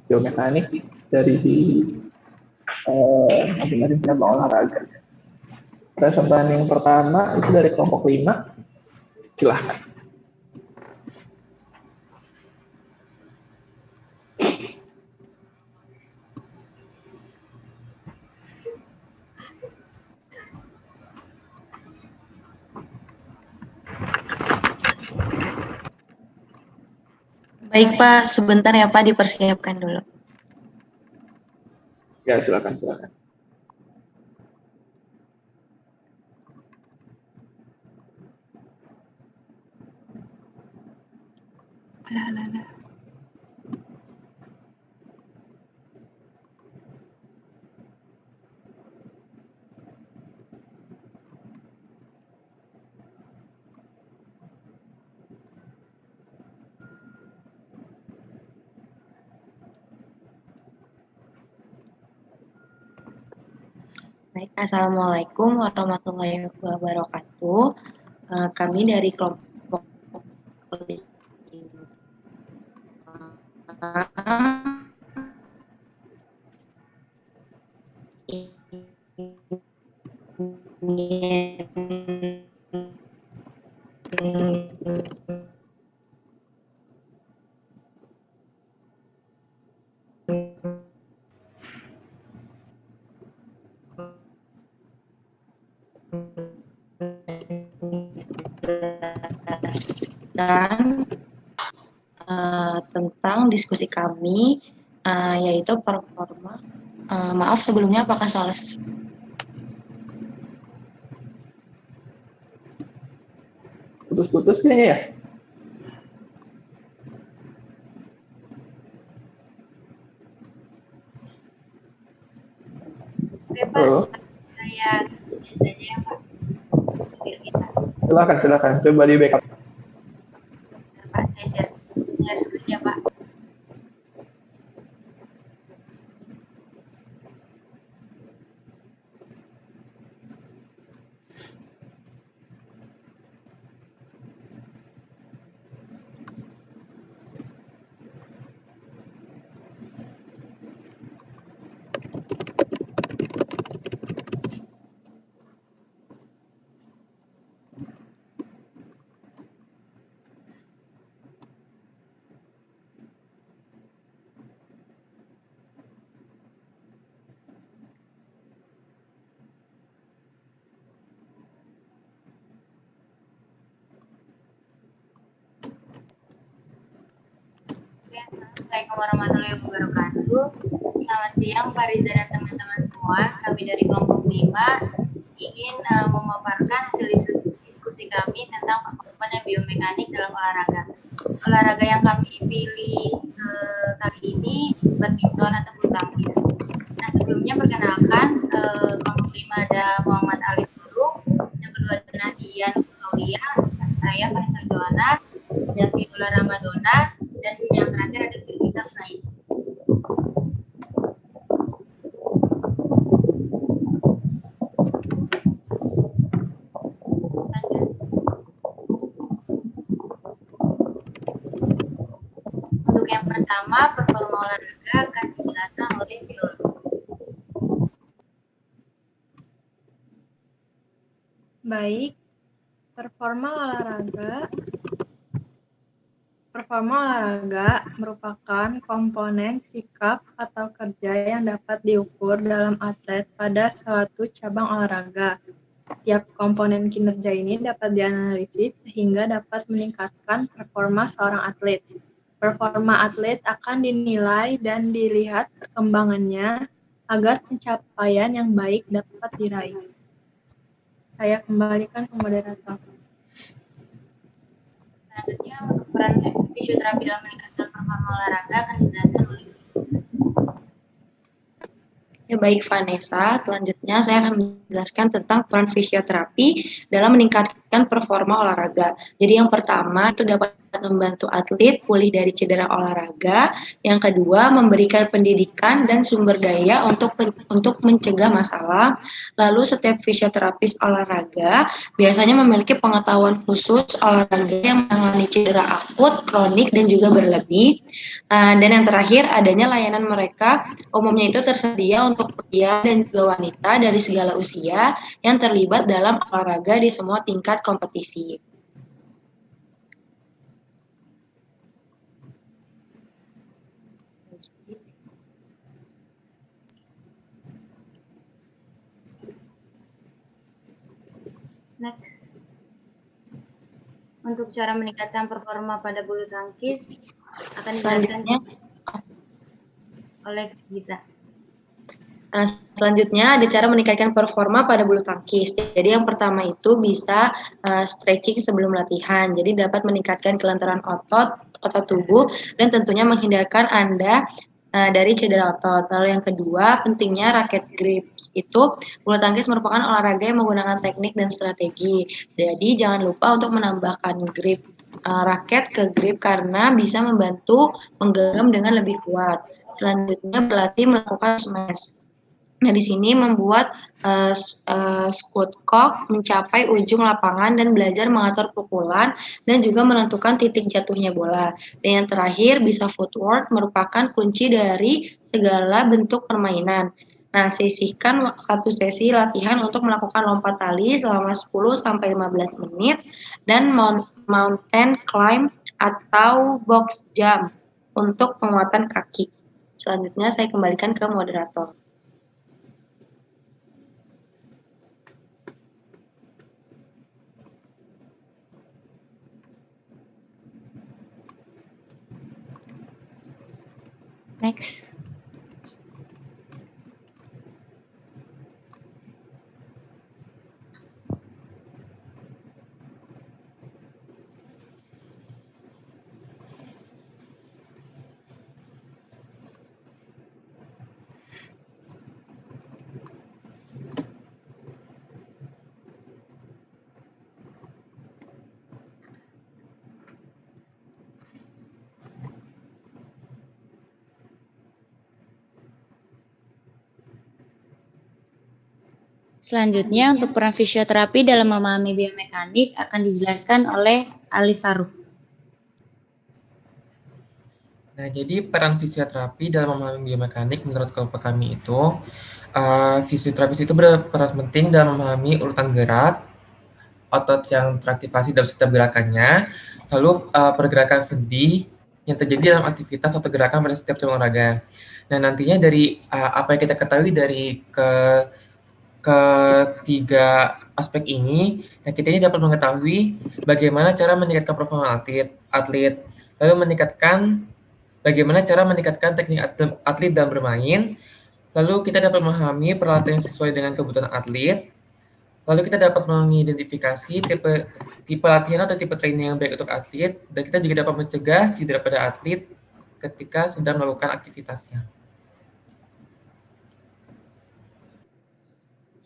biomekanik dari masing-masing cabang olahraga. Persembahan yang pertama itu dari kelompok 5. Silahkan. Baik Pak, sebentar ya Pak, dipersiapkan dulu. Ya, silakan. Baik, Assalamualaikum warahmatullahi wabarakatuh. Kami dari kelompok 5 tentang diskusi kami yaitu performa. Maaf sebelumnya, apakah soal Putus-putus kayaknya ya. Oke Pak, saya saja ya Pak. Silakan. Coba di backup. Pak, saya share screen ya Pak. Assalamualaikum warahmatullahi wabarakatuh. Selamat siang Pak Riza dan teman-teman semua. Kami dari kelompok 5 ingin memaparkan hasil diskusi kami tentang performa dan biomekanik dalam olahraga. Olahraga yang kami pilih kali ini badminton atau bulu tangkis. Nah, sebelumnya perkenalkan kelompok 5 ada Muhammad Alif Nurul, yang kedua ada Nadia Aulia, saya Vanessa Joana, dan Fidula Ramadona, dan yang terakhir ada Firmita Said. Untuk yang pertama, performa olahraga akan dijelaskan oleh Viola. Baik, performa olahraga merupakan komponen sikap atau kerja yang dapat diukur dalam atlet pada suatu cabang olahraga. Tiap komponen kinerja ini dapat dianalisis sehingga dapat meningkatkan performa seorang atlet. Performa atlet akan dinilai dan dilihat perkembangannya agar pencapaian yang baik dapat diraih. Saya kembalikan ke moderator. Selanjutnya, untuk peran fisioterapi dalam meningkatkan performa olahraga akan dijelaskan oleh Ya baik Vanessa, selanjutnya saya akan menjelaskan tentang peran fisioterapi dalam meningkatkan performa olahraga. Jadi yang pertama itu dapat dapat membantu atlet pulih dari cedera olahraga. Yang kedua, memberikan pendidikan dan sumber daya untuk mencegah masalah. Lalu setiap fisioterapis olahraga biasanya memiliki pengetahuan khusus olahraga yang menangani cedera akut, kronik, dan juga berlebih. Dan yang terakhir, adanya layanan mereka umumnya itu tersedia untuk pria dan juga wanita dari segala usia yang terlibat dalam olahraga di semua tingkat kompetisi. Next. Untuk cara meningkatkan performa pada bulu tangkis akan dijelaskan Selanjutnya, oleh Gita. Selanjutnya ada cara meningkatkan performa pada bulu tangkis. Jadi yang pertama itu bisa stretching sebelum latihan. Jadi dapat meningkatkan kelenturan otot tubuh dan tentunya menghindarkan Anda dari cedera otot. Lalu yang kedua, pentingnya raket grips. Itu bulu tangkis merupakan olahraga yang menggunakan teknik dan strategi. Jadi jangan lupa untuk menambahkan grip raket ke grip karena bisa membantu menggenggam dengan lebih kuat. Selanjutnya berlatih melakukan smash. Nah, di sini membuat shuttlecock mencapai ujung lapangan dan belajar mengatur pukulan dan juga menentukan titik jatuhnya bola. Dan yang terakhir, bisa footwork merupakan kunci dari segala bentuk permainan. Nah, sisihkan satu sesi latihan untuk melakukan lompat tali selama 10-15 menit dan mountain climb atau box jump untuk penguatan kaki. Selanjutnya saya kembalikan ke moderator. Next. Selanjutnya, untuk peran fisioterapi dalam memahami biomekanik akan dijelaskan oleh Ali Faruq. Nah, jadi peran fisioterapi dalam memahami biomekanik menurut kelompok kami itu, fisioterapis itu berperan penting dalam memahami urutan gerak, otot yang teraktivasi dalam setiap gerakannya, lalu pergerakan sendi yang terjadi dalam aktivitas atau gerakan pada setiap cabang olahraga. Nah, nantinya dari apa yang kita ketahui dari ketiga aspek ini, nah kita ini dapat mengetahui bagaimana cara meningkatkan performa atlet, lalu bagaimana cara meningkatkan teknik atlet dalam bermain, lalu kita dapat memahami peralatan yang sesuai dengan kebutuhan atlet, lalu kita dapat mengidentifikasi tipe latihan atau tipe training yang baik untuk atlet, dan kita juga dapat mencegah cedera pada atlet ketika sedang melakukan aktivitasnya.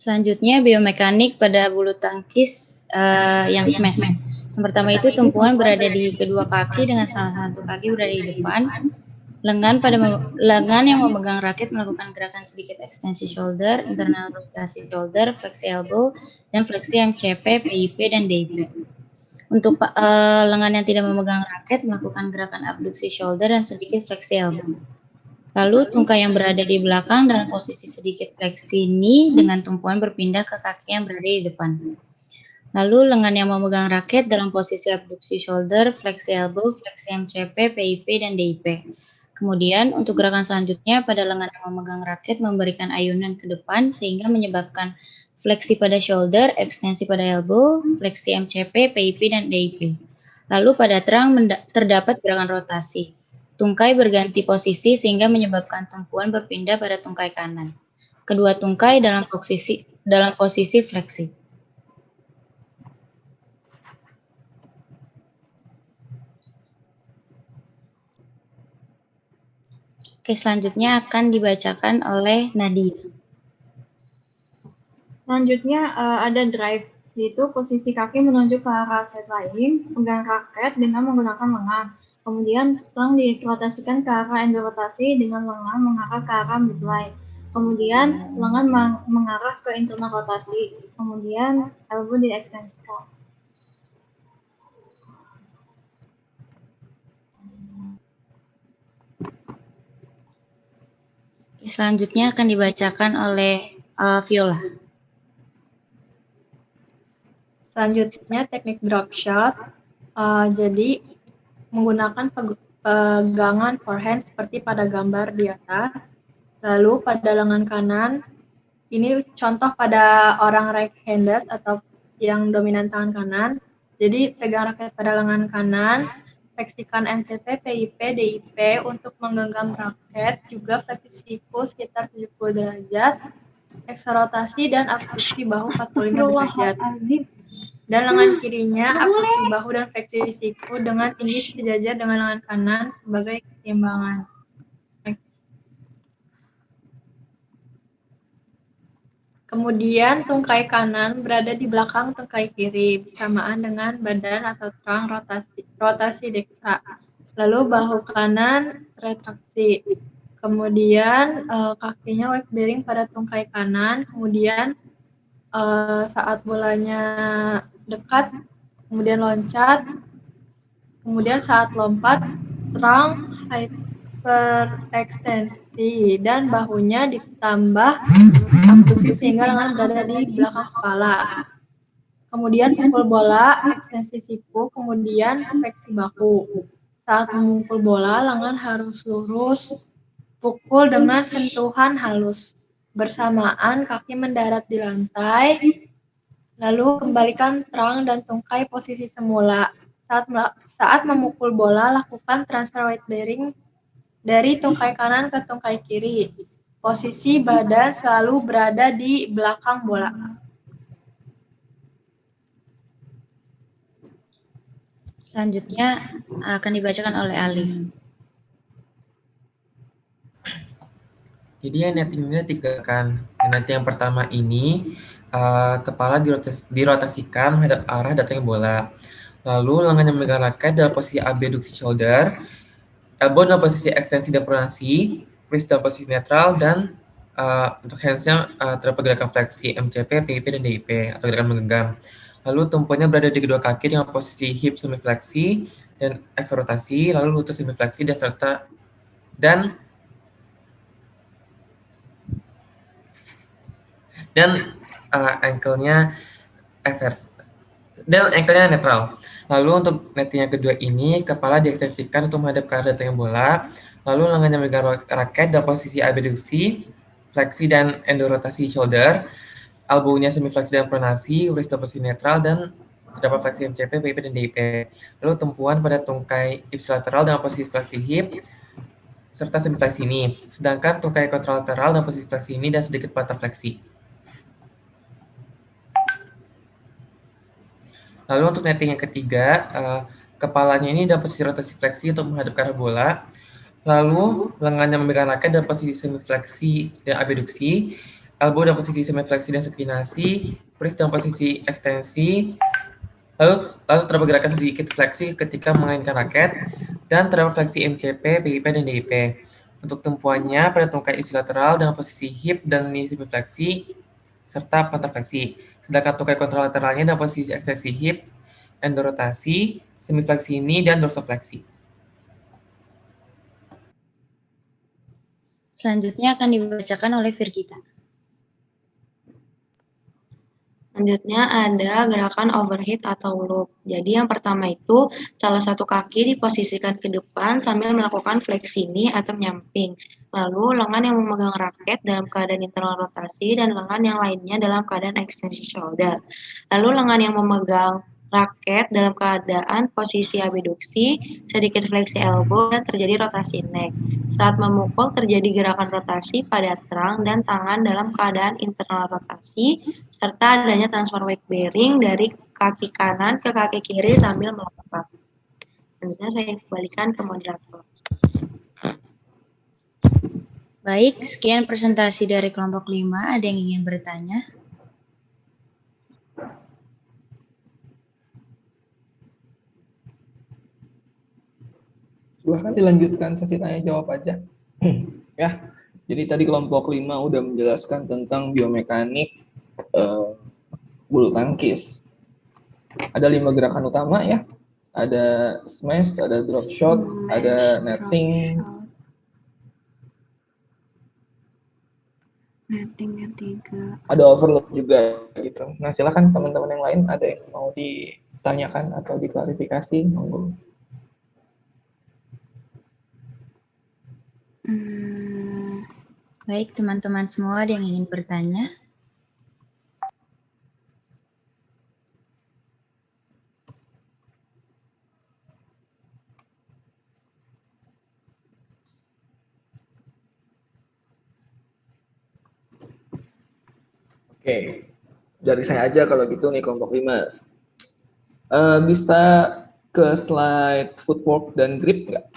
Selanjutnya, biomekanik pada bulu tangkis yang smash. Yang pertama itu tumpuan berada di kedua kaki dengan salah satu kaki berada di depan. Lengan yang memegang raket melakukan gerakan sedikit ekstensi shoulder, internal rotasi shoulder, fleksi elbow, dan fleksi MCP, PIP, dan DIP. Untuk lengan yang tidak memegang raket melakukan gerakan abduksi shoulder dan sedikit fleksi elbow. Lalu tungkai yang berada di belakang dalam posisi sedikit fleksi knee dengan tumpuan berpindah ke kaki yang berada di depan. Lalu lengan yang memegang raket dalam posisi abduksi shoulder, fleksi elbow, fleksi MCP, PIP, dan DIP. Kemudian untuk gerakan selanjutnya pada lengan yang memegang raket memberikan ayunan ke depan sehingga menyebabkan fleksi pada shoulder, ekstensi pada elbow, fleksi MCP, PIP, dan DIP. Lalu pada terang terdapat gerakan rotasi. Tungkai berganti posisi sehingga menyebabkan tumpuan berpindah pada tungkai kanan. Kedua tungkai dalam posisi fleksi. Oke, selanjutnya akan dibacakan oleh Nadia. Selanjutnya ada drive. yaitu posisi kaki menunjuk ke arah atlet lain, pegang raket dengan menggunakan lengan. Kemudian terang dirotasikan ke arah endorotasi dengan lengan mengarah ke arah midline. Kemudian lengan mengarah ke internal rotasi. Kemudian elbow diekstensikan. Selanjutnya akan dibacakan oleh Viola. Selanjutnya teknik drop shot. Jadi menggunakan pegangan forehand seperti pada gambar di atas. Lalu pada lengan kanan, ini contoh pada orang right-handed atau yang dominan tangan kanan. Jadi pegang raket pada lengan kanan, fleksikan MCP, PIP, DIP untuk menggenggam raket, juga fleksi siku sekitar 70 derajat, eksorotasi dan abduksi bahu 45 derajat. Dan lengan kirinya abduksi bahu dan fleksi siku dengan tinggi sejajar dengan lengan kanan sebagai keseimbangan. Next. Kemudian tungkai kanan berada di belakang tungkai kiri bersamaan dengan badan atau terang rotasi dekstra. Lalu bahu kanan retraksi. Kemudian kakinya weight bearing pada tungkai kanan. Kemudian saat bolanya dekat, kemudian loncat. Kemudian saat lompat, terang hyperekstensi dan bahunya ditambah abduksi sehingga lengan berada di belakang kepala. Kemudian pukul bola, ekstensi siku, kemudian fleksi bahu. Saat memukul bola, lengan harus lurus, pukul dengan sentuhan halus. Bersamaan kaki mendarat di lantai, lalu kembalikan terang dan tungkai posisi semula. Saat memukul bola, lakukan transfer weight bearing dari tungkai kanan ke tungkai kiri. Posisi badan selalu berada di belakang bola. Selanjutnya akan dibacakan oleh Alif. Jadi yang netting ini tiga-kan. Nanti yang pertama ini kepala dirotasikan menghadap arah datangnya bola. Lalu lengannya memegang raket dalam posisi abduksi shoulder, elbow dalam posisi ekstensi dan pronasi, wrist dalam posisi netral, dan untuk hands-nya terdapat gerakan fleksi MCP, PIP, dan DIP atau gerakan menggenggam. Lalu tumpuannya berada di kedua kaki dengan posisi hip semifleksi dan eksorotasi, lalu lutut semifleksi dan ankle-nya netral. Lalu untuk netting yang kedua ini, kepala diekstensikan untuk menghadap ke arah datangnya bola. Lalu lengannya memegang raket dalam posisi abduksi, fleksi dan endorotasi shoulder. Elbow-nya semifleksi dan pronasi, wrist dalam posisi netral, dan terdapat fleksi MCP, PIP, dan DIP. Lalu tumpuan pada tungkai ipsilateral dalam posisi fleksi hip, serta semifleksi ini. Sedangkan tungkai kontralateral dalam posisi fleksi ini dan sedikit plantar fleksi. Lalu untuk netting yang ketiga, kepalanya ini dalam posisi rotasi fleksi untuk menghadap ke arah bola. Lalu lengannya memegang raket dalam posisi semifleksi dan abduksi, elbow dalam posisi semifleksi dan supinasi, wrist dalam posisi ekstensi. Lalu terdapat gerakan sedikit fleksi ketika mengaitkan raket, dan terdapat fleksi MCP, PIP, dan DIP. Untuk tumpuannya pada tungkai ipsilateral dengan posisi hip dan knee semifleksi serta plantar fleksi. Sedangkan tungkai kontralateralnya dalam posisi ekstensi hip, endorotasi, semifleksi ini, dan dorsofleksi. Selanjutnya akan dibacakan oleh Virgita. Selanjutnya ada gerakan overhead atau loop. Jadi yang pertama itu salah satu kaki diposisikan ke depan sambil melakukan fleksi knee atau nyamping. Lalu lengan yang memegang raket dalam keadaan internal rotasi dan lengan yang lainnya dalam keadaan ekstensi shoulder. Lalu lengan yang memegang raket dalam keadaan posisi abduksi, sedikit fleksi elbow, dan terjadi rotasi neck. Saat memukul terjadi gerakan rotasi pada terang dan tangan dalam keadaan internal rotasi, serta adanya transfer weight bearing dari kaki kanan ke kaki kiri sambil melompat. Selanjutnya saya kembalikan ke moderator. Baik, sekian presentasi dari kelompok 5. Ada yang ingin bertanya? Silahkan dilanjutkan sesi tanya jawab aja. Ya, jadi tadi kelompok 5 udah menjelaskan tentang biomekanik bulu tangkis. Ada 5 gerakan utama ya. Ada smash, ada drop shot, ada netting, netting ketiga. ada overload juga gitu. Nah, silakan teman-teman yang lain ada yang mau ditanyakan atau diklarifikasi, monggo. Baik, teman-teman semua ada yang ingin bertanya? Oke, dari saya aja kalau gitu nih kelompok 5. Bisa ke slide footwork dan grip nggak?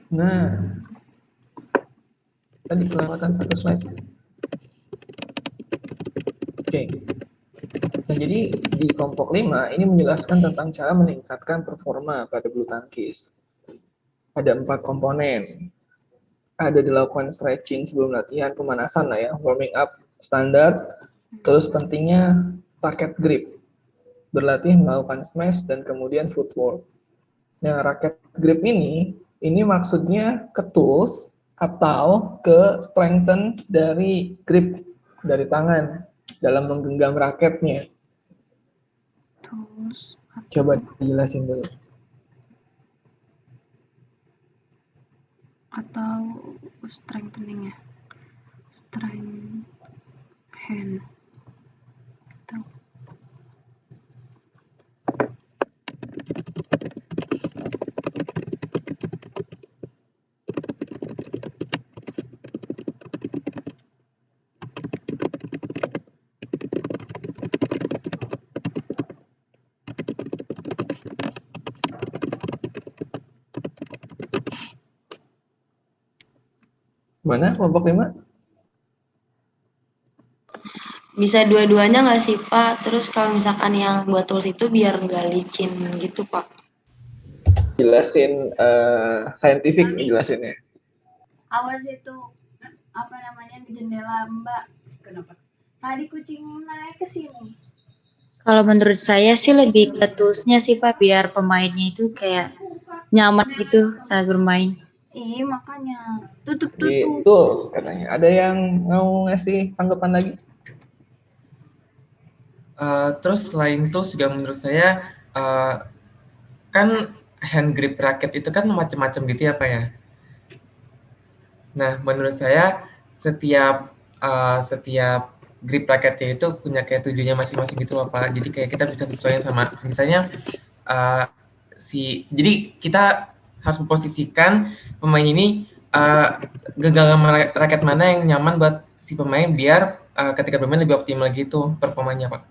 Nah, tadi kelewatan satu slide. Oke. Nah, jadi di kelompok 5 ini menjelaskan tentang cara meningkatkan performa pada bulu tangkis. Ada 4 komponen. Ada dilakukan stretching sebelum latihan, pemanasan lah ya, warming up standar. Terus pentingnya raket grip. Berlatih melakukan smash dan kemudian footwork. Nah, raket grip ini maksudnya ke tools atau ke strengthen dari grip dari tangan dalam menggenggam raketnya. Tools. Coba dijelasin dulu. Atau strengthening ya. Strength hand. Gitu. Mana kelompok 5? Bisa dua-duanya nggak sih Pak? Terus kalau misalkan yang buat tools itu biar nggak licin gitu Pak. Jelasin scientific jelasinnya. Awas itu apa namanya di jendela Mbak. Kenapa? Tadi kucing naik ke sini. Kalau menurut saya sih lebih ke tools-nya sih Pak, biar pemainnya itu kayak nyaman gitu saat bermain. Makanya tutup. Di tools katanya. Ada yang mau ngasih tanggapan lagi? Terus selain tools juga menurut saya kan hand grip raket itu kan macam-macam gitu ya Pak ya. Nah, menurut saya setiap grip raketnya itu punya kayak tujuannya masing-masing gitu loh Pak. Jadi kayak kita bisa sesuaikan sama misalnya jadi kita harus memposisikan pemain ini genggaman raket mana yang nyaman buat si pemain biar ketika bermain lebih optimal gitu performanya Pak.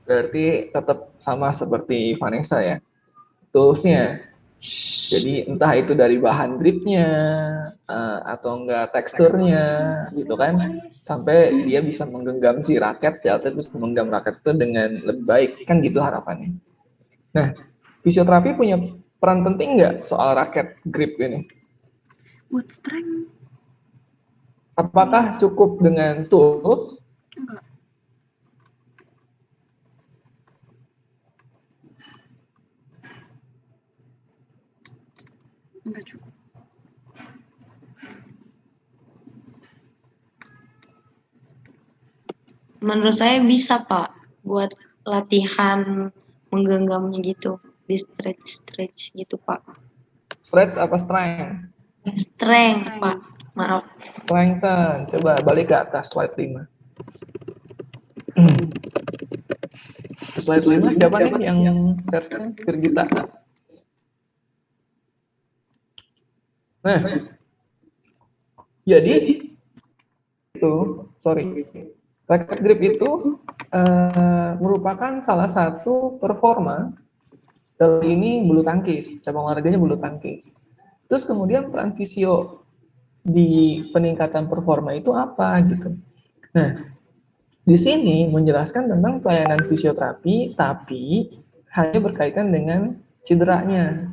Berarti tetap sama seperti Vanessa ya. Toolsnya. Jadi entah itu dari bahan gripnya atau enggak teksturnya gitu kan. Sampai dia bisa menggenggam si raket, si atlet bisa menggenggam raket itu dengan lebih baik. Kan gitu harapannya. Nah, fisioterapi punya peran penting nggak soal raket grip ini? Buat strength. Apakah cukup dengan tools? Enggak. Enggak cukup. Menurut saya bisa Pak buat latihan menggenggamnya gitu, di stretch gitu Pak. Stretch apa strength? Strength Pak, maaf. Strengthen. Coba balik ke atas slide 5. Slide 5 siapa nih yang share-nya? Firgita. Nah, jadi itu, racket grip itu merupakan salah satu performa dari ini bulu tangkis, cabang olahraganya bulu tangkis. Terus kemudian peran di peningkatan performa itu apa gitu. Nah, di sini menjelaskan tentang pelayanan fisioterapi, tapi hanya berkaitan dengan cederanya.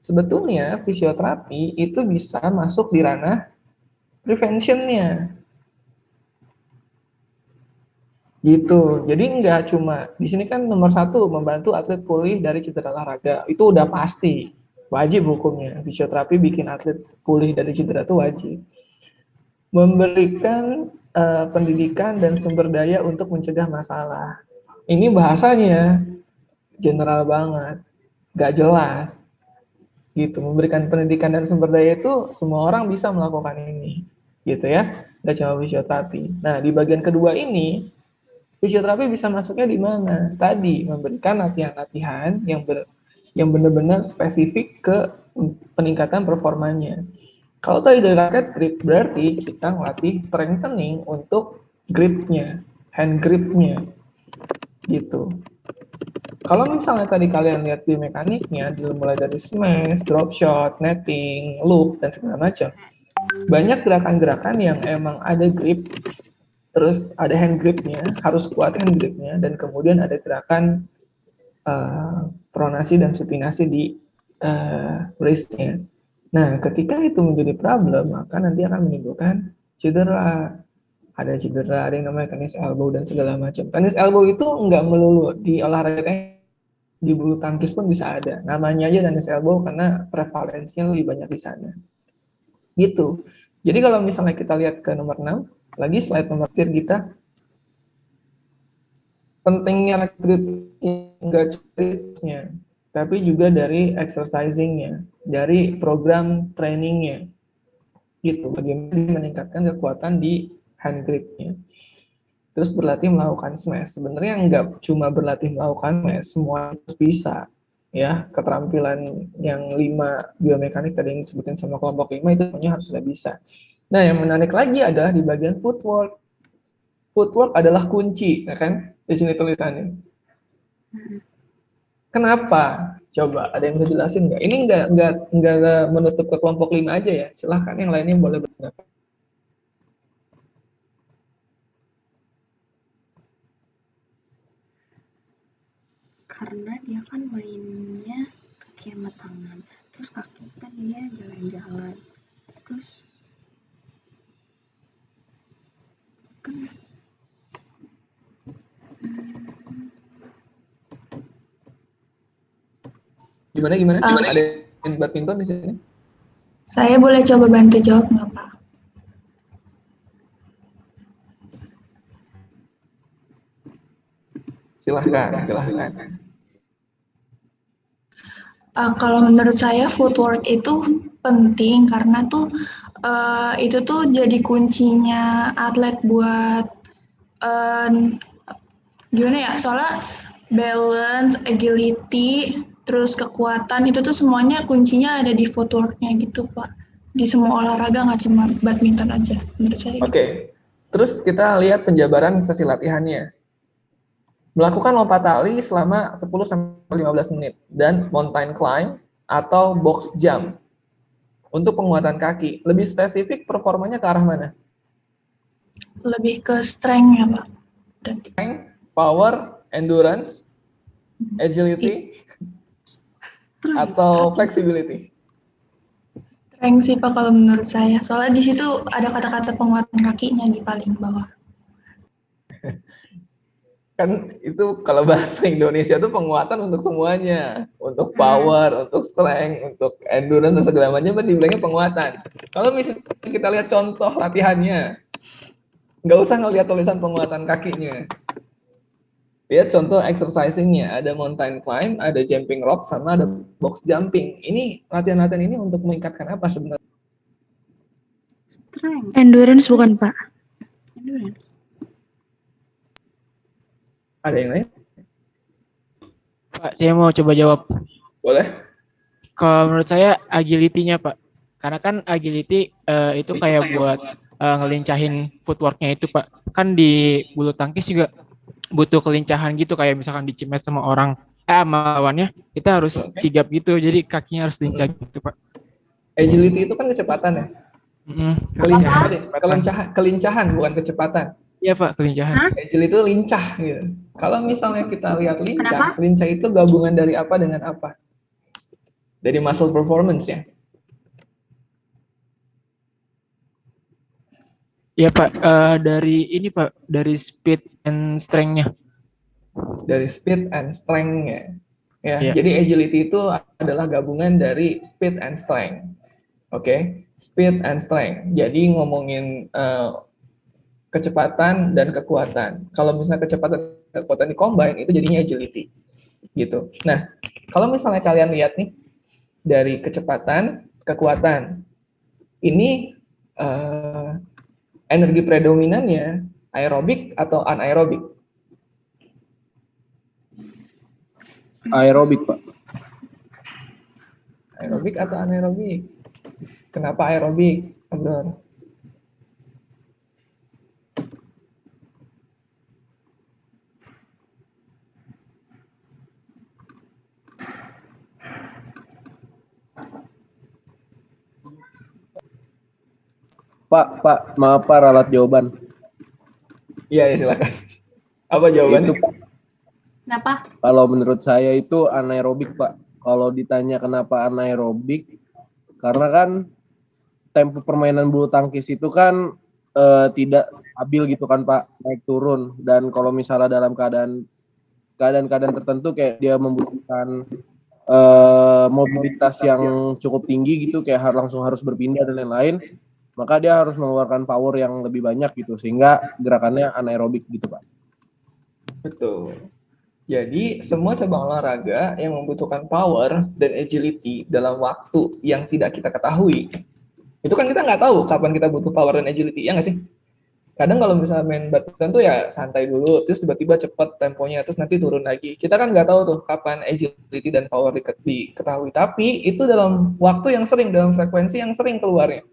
Sebetulnya fisioterapi itu bisa masuk di ranah prevention-nya. Gitu. Jadi nggak cuma di sini kan nomor 1 membantu atlet pulih dari cedera olahraga. Itu udah pasti. Wajib hukumnya. Fisioterapi bikin atlet pulih dari cedera itu wajib. Memberikan pendidikan dan sumber daya untuk mencegah masalah. Ini bahasanya general banget. Nggak jelas. Gitu. Memberikan pendidikan dan sumber daya itu semua orang bisa melakukan ini. Gitu ya. Nggak cuma fisioterapi. Nah, di bagian kedua ini fisioterapi bisa masuknya di mana? Tadi memberikan latihan-latihan yang benar-benar spesifik ke peningkatan performanya. Kalau tadi dari raket grip berarti kita ngelatih strengthening untuk gripnya, hand gripnya, gitu. Kalau misalnya tadi kalian lihat di mekaniknya, mulai dari smash, drop shot, netting, loop, dan segala macam, banyak gerakan-gerakan yang emang ada grip. Terus ada hand gripnya, harus kuat hand gripnya, dan kemudian ada gerakan pronasi dan supinasi di wrist-nya. Nah, ketika itu menjadi problem, maka nanti akan menimbulkan cedera. Ada cedera, ada yang namanya tennis elbow dan segala macam. Tennis elbow itu nggak melulu di olahraga, di bulu tangkis pun bisa ada. Namanya aja tennis elbow karena prevalensinya lebih banyak di sana. Gitu. Jadi kalau misalnya kita lihat ke nomor 6, lagi slide nomor kita, pentingnya grip enggak cuma tapi juga dari exercising-nya, dari program trainingnya, gitu. Bagaimana meningkatkan kekuatan di hand grip-nya. Terus berlatih melakukan smash. Sebenarnya nggak cuma berlatih melakukan smash, semua harus bisa. Ya, keterampilan yang 5 biomekanik tadi yang disebutin sama kelompok 5 itu semuanya harus sudah bisa. Nah, yang menarik lagi adalah di bagian footwork. Footwork adalah kunci, ya kan? Di sini tulisannya. Kenapa? Coba, ada yang bisa jelasin nggak? Ini nggak menutup ke kelompok 5 aja ya. Silahkan yang lainnya boleh berpendapat. Karena dia kan mainnya kaki sama tangan, terus kaki kan dia jalan-jalan, terus kan Gimana? Ada yang badminton di sini? Saya boleh coba bantu jawab nggak, Pak? Silahkan. Kalau menurut saya footwork itu penting karena itu tuh jadi kuncinya atlet buat gimana ya? Soalnya balance, agility, terus kekuatan itu tuh semuanya kuncinya ada di footwork-nya gitu, Pak. Di semua olahraga, nggak cuma badminton aja menurut saya. Oke. Terus kita lihat penjabaran sesi latihannya. Melakukan lompat tali selama 10-15 menit dan mountain climb atau box jump untuk penguatan kaki. Lebih spesifik performanya ke arah mana? Lebih ke strength ya, Pak. Strength, power, endurance, agility, atau flexibility? Strength sih, Pak, kalau menurut saya. Soalnya di situ ada kata-kata penguatan kakinya di paling bawah. Kan itu kalau bahasa Indonesia itu penguatan untuk semuanya, untuk power, untuk strength, untuk endurance dan segala macam dibilangnya penguatan. Kalau misalnya kita lihat contoh latihannya, nggak usah ngelihat tulisan penguatan kakinya. Lihat contoh exercising-nya, ada mountain climb, ada jumping rope, sama ada box jumping. Ini latihan-latihan ini untuk meningkatkan apa sebenarnya? strength, Endurance bukan, Pak? endurance. Ada yang lain? Pak, saya mau coba jawab. Boleh? Kalau menurut saya agility-nya, Pak. Karena kan agility itu kayak buat ngelincahin footwork-nya itu, Pak. Kan di bulu tangkis juga butuh kelincahan gitu, kayak misalkan dicimes sama orang, sama lawannya, kita harus sigap gitu, jadi kakinya harus lincah gitu, Pak. Agility itu kan kecepatan ya? Kelincahan bukan kecepatan. Iya Pak, kelincahan. Agile itu lincah gitu. Kalau misalnya kita lihat lincah, Kenapa? lincah itu gabungan dari apa dengan apa? Dari muscle performance ya. Iya Pak, dari ini Pak, dari speed and strength-nya. Dari speed and strength-nya. Ya, Iya. jadi agility itu adalah gabungan dari speed and strength. Oke, speed and strength. Jadi ngomongin kecepatan dan kekuatan. Kalau misalnya kecepatan dan kekuatan di-combine, itu jadinya agility. Gitu. Nah, kalau misalnya kalian lihat nih, dari kecepatan, kekuatan, ini energi predominannya aerobik atau anaerobik? Aerobik, Pak. Aerobik atau anaerobik? Kenapa aerobik, Abdur? Pak, maaf Pak, ralat jawaban. Iya, silakan. Apa jawabannya? Itu Kenapa? kalau menurut saya itu anaerobik, Pak. Kalau ditanya kenapa anaerobik, karena kan tempo permainan bulu tangkis itu kan tidak stabil gitu kan Pak, naik turun. Dan kalau misalnya dalam keadaan tertentu kayak dia membutuhkan mobilitas yang cukup tinggi gitu, kayak langsung harus berpindah dan lain-lain, maka dia harus mengeluarkan power yang lebih banyak gitu, sehingga gerakannya anaerobik gitu Pak. Betul. Jadi semua cabang olahraga yang membutuhkan power dan agility dalam waktu yang tidak kita ketahui, itu kan kita nggak tahu kapan kita butuh power dan agility, ya nggak sih? Kadang kalau misalnya main badminton tuh ya santai dulu, terus tiba-tiba cepat temponya, terus nanti turun lagi. Kita kan nggak tahu tuh kapan agility dan power diketahui, tapi itu dalam waktu yang sering, dalam frekuensi yang sering keluarnya.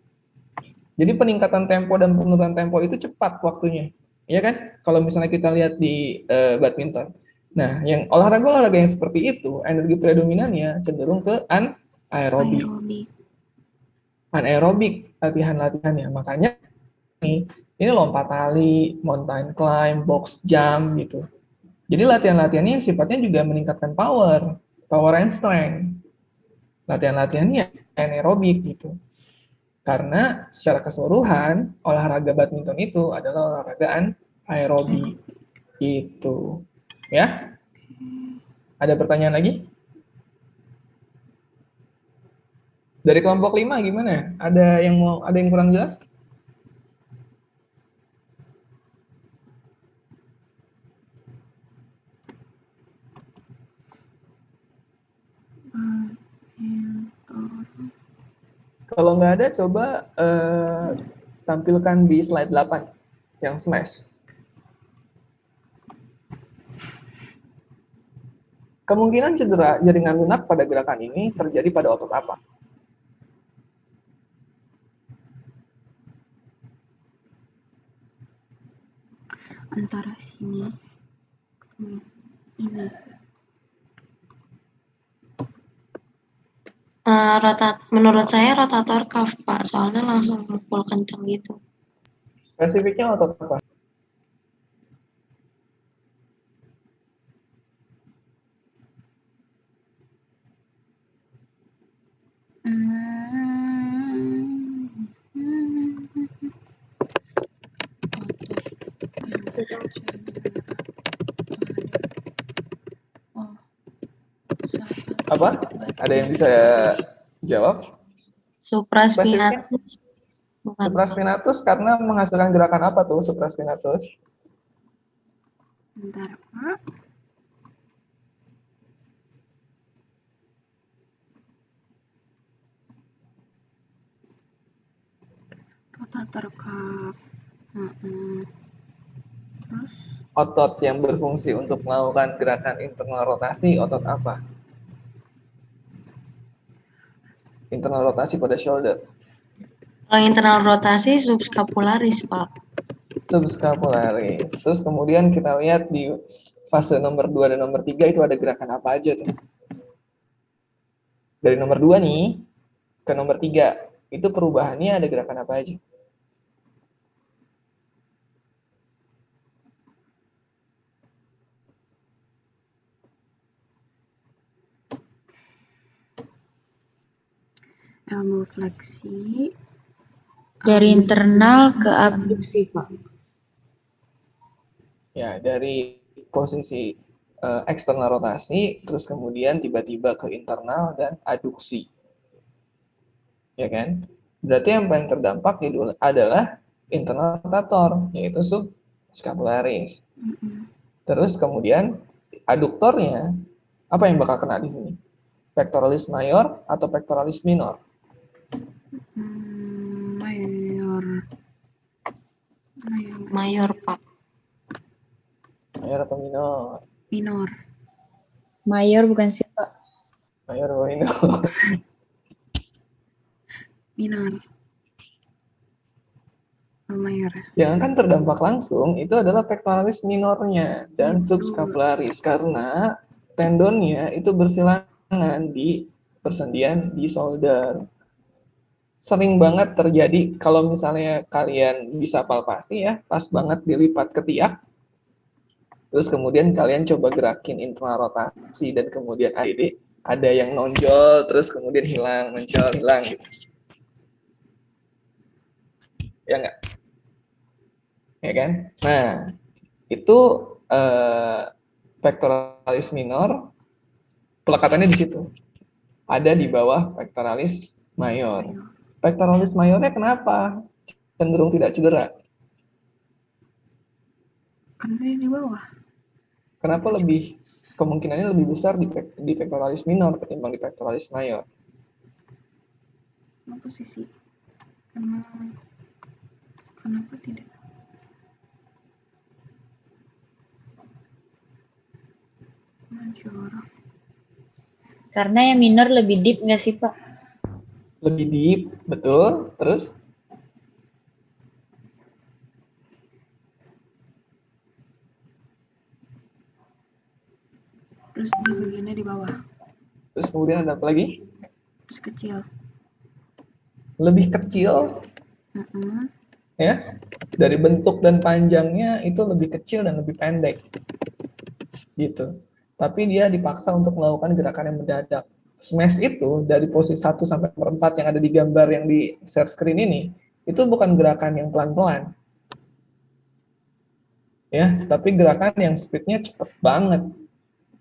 Jadi peningkatan tempo dan penurunan tempo itu cepat waktunya, ya kan? Kalau misalnya kita lihat di badminton. Nah, yang olahraga yang seperti itu, energi predominannya cenderung ke anaerobik. Anaerobik latihan-latihannya. Makanya ini lompat tali, mountain climb, box jump gitu. Jadi latihan-latihannya sifatnya juga meningkatkan power and strength. Latihan-latihannya anaerobik gitu. Karena secara keseluruhan olahraga badminton itu adalah olahraga anaerobik gitu. Ya? Ada pertanyaan lagi? Dari kelompok 5 gimana? Ada yang kurang jelas? Kalau nggak ada, coba tampilkan di slide 8 yang smash. Kemungkinan cedera jaringan lunak pada gerakan ini terjadi pada otot apa? Antara sini ini. Menurut saya rotator cuff Pak, soalnya langsung mukul kenceng gitu. Spesifiknya otot apa? Apa? Ada yang bisa jawab? Supraspinatus. Supraspinatus karena menghasilkan gerakan apa tuh supraspinatus? Bentar, Pak. Rotator cuff. Terus Otot yang berfungsi untuk melakukan gerakan internal rotasi, otot apa? Internal rotasi pada shoulder. Kalau internal rotasi subscapularis, Pak. Subscapularis. Terus kemudian kita lihat di fase nomor 2 dan nomor 3 itu ada gerakan apa aja tuh? Dari nomor 2 nih ke nomor 3. itu perubahannya ada gerakan apa aja? Elbow fleksi. Dari internal ke abduksi, Pak. Ya, dari posisi eksternal rotasi, terus kemudian tiba-tiba ke internal dan aduksi. Ya kan? Berarti yang paling terdampak adalah internal rotator, yaitu subscapularis. Terus kemudian aduktornya, apa yang bakal kena di sini? Pectoralis mayor atau pectoralis minor? Mayor. Mayor, Pak. Mayor atau minor? Minor. Mayor bukan sih, Pak? Mayor atau minor? Minor. Mayor. Yang akan terdampak langsung itu adalah pectoralis minornya dan Itu. subscapularis karena tendonnya itu bersilangan di persendian di shoulder. Sering banget terjadi kalau misalnya kalian bisa palpasi ya, pas banget dilipat ketiak. Terus kemudian kalian coba gerakin internal rotasi dan kemudian ADD, ada yang nonjol terus kemudian hilang, nonjol, hilang gitu. Ya enggak? Ya kan? Nah, itu pectoralis minor, pelekatannya di situ. Ada di bawah pectoralis mayor. Pectoralis mayornya kenapa cenderung tidak cedera? Karena di bawah. Kenapa kemungkinannya lebih besar di pectoralis minor ketimbang di pectoralis mayor? Posisi. Kenapa tidak? Jorok. Karena yang minor lebih deep nggak sih, Pak? Lebih deep, betul. Terus? Terus di bagiannya di bawah. Terus kemudian ada apa lagi? Terus kecil. Lebih kecil, ya. Dari bentuk dan panjangnya itu lebih kecil dan lebih pendek. Gitu. Tapi dia dipaksa untuk melakukan gerakan yang mendadak. Smash itu dari posisi 1 sampai 4 yang ada di gambar yang di share screen ini, itu bukan gerakan yang pelan-pelan. Ya, tapi gerakan yang speednya cepet banget.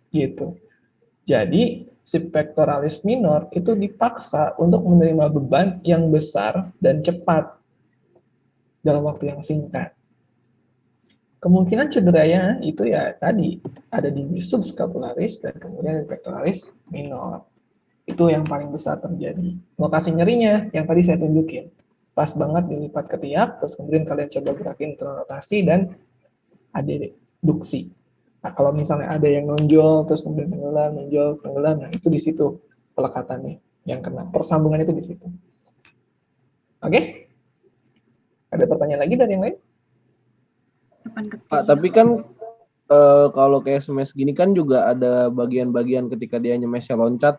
Gitu. Jadi, si pectoralis minor itu dipaksa untuk menerima beban yang besar dan cepat dalam waktu yang singkat. Kemungkinan cederanya itu ya tadi ada di subscapularis dan kemudian di pectoralis minor. Itu yang paling besar terjadi. Lokasi nyerinya yang tadi saya tunjukin. Pas banget dilipat ketiak, terus kemudian kalian coba gerakin rotasi dan adduksi. Nah, kalau misalnya ada yang nonjol, terus kemudian tenggelam, nonjol, tenggelam, nah itu di situ pelekatannya yang kena. Persambungan itu di situ. Oke? Ada pertanyaan lagi dari yang lain? Pak, tapi kan kalau kayak smash gini kan juga ada bagian-bagian ketika dia nyemesnya loncat,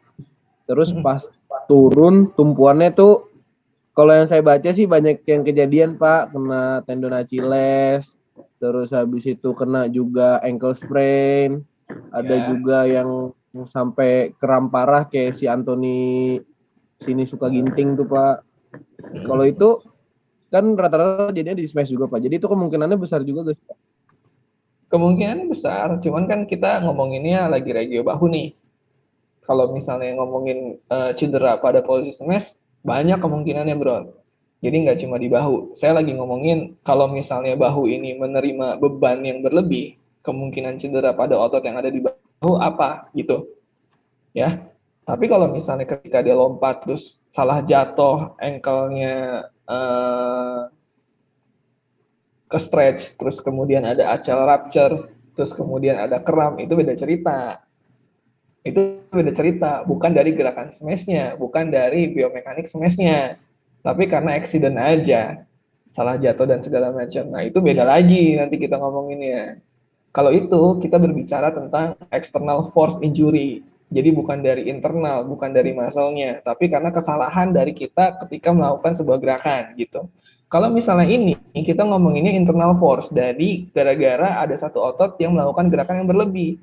terus pas turun tumpuannya tuh, kalau yang saya baca sih banyak yang kejadian Pak, kena tendon Achilles, terus habis itu kena juga ankle sprain, ada juga yang sampai kram parah kayak si Anthony sini suka ginting tuh Pak. Kalau itu kan rata-rata jadinya di smash juga Pak, jadi itu kemungkinannya besar juga guys Pak. Kemungkinannya besar, cuman kan kita ngomonginnya lagi regio bahu nih. Kalau misalnya ngomongin cedera pada posisi smash, banyak kemungkinannya bro. Jadi nggak cuma di bahu. Saya lagi ngomongin kalau misalnya bahu ini menerima beban yang berlebih, kemungkinan cedera pada otot yang ada di bahu apa gitu. Ya. Tapi kalau misalnya ketika dia lompat terus salah jatuh, ankle-nya ke stretch, terus kemudian ada ACL rupture, terus kemudian ada kram, itu beda cerita. Itu beda cerita, bukan dari gerakan smash-nya, bukan dari biomekanik smash-nya, tapi karena accident aja, salah jatuh dan segala macam. Nah itu beda lagi nanti kita ngomonginnya. Kalau itu kita berbicara tentang external force injury, Jadi bukan dari internal, bukan dari muscle-nya, tapi karena kesalahan dari kita ketika melakukan sebuah gerakan gitu. Kalau misalnya ini, kita ngomonginnya internal force, dari gara-gara ada satu otot yang melakukan gerakan yang berlebih.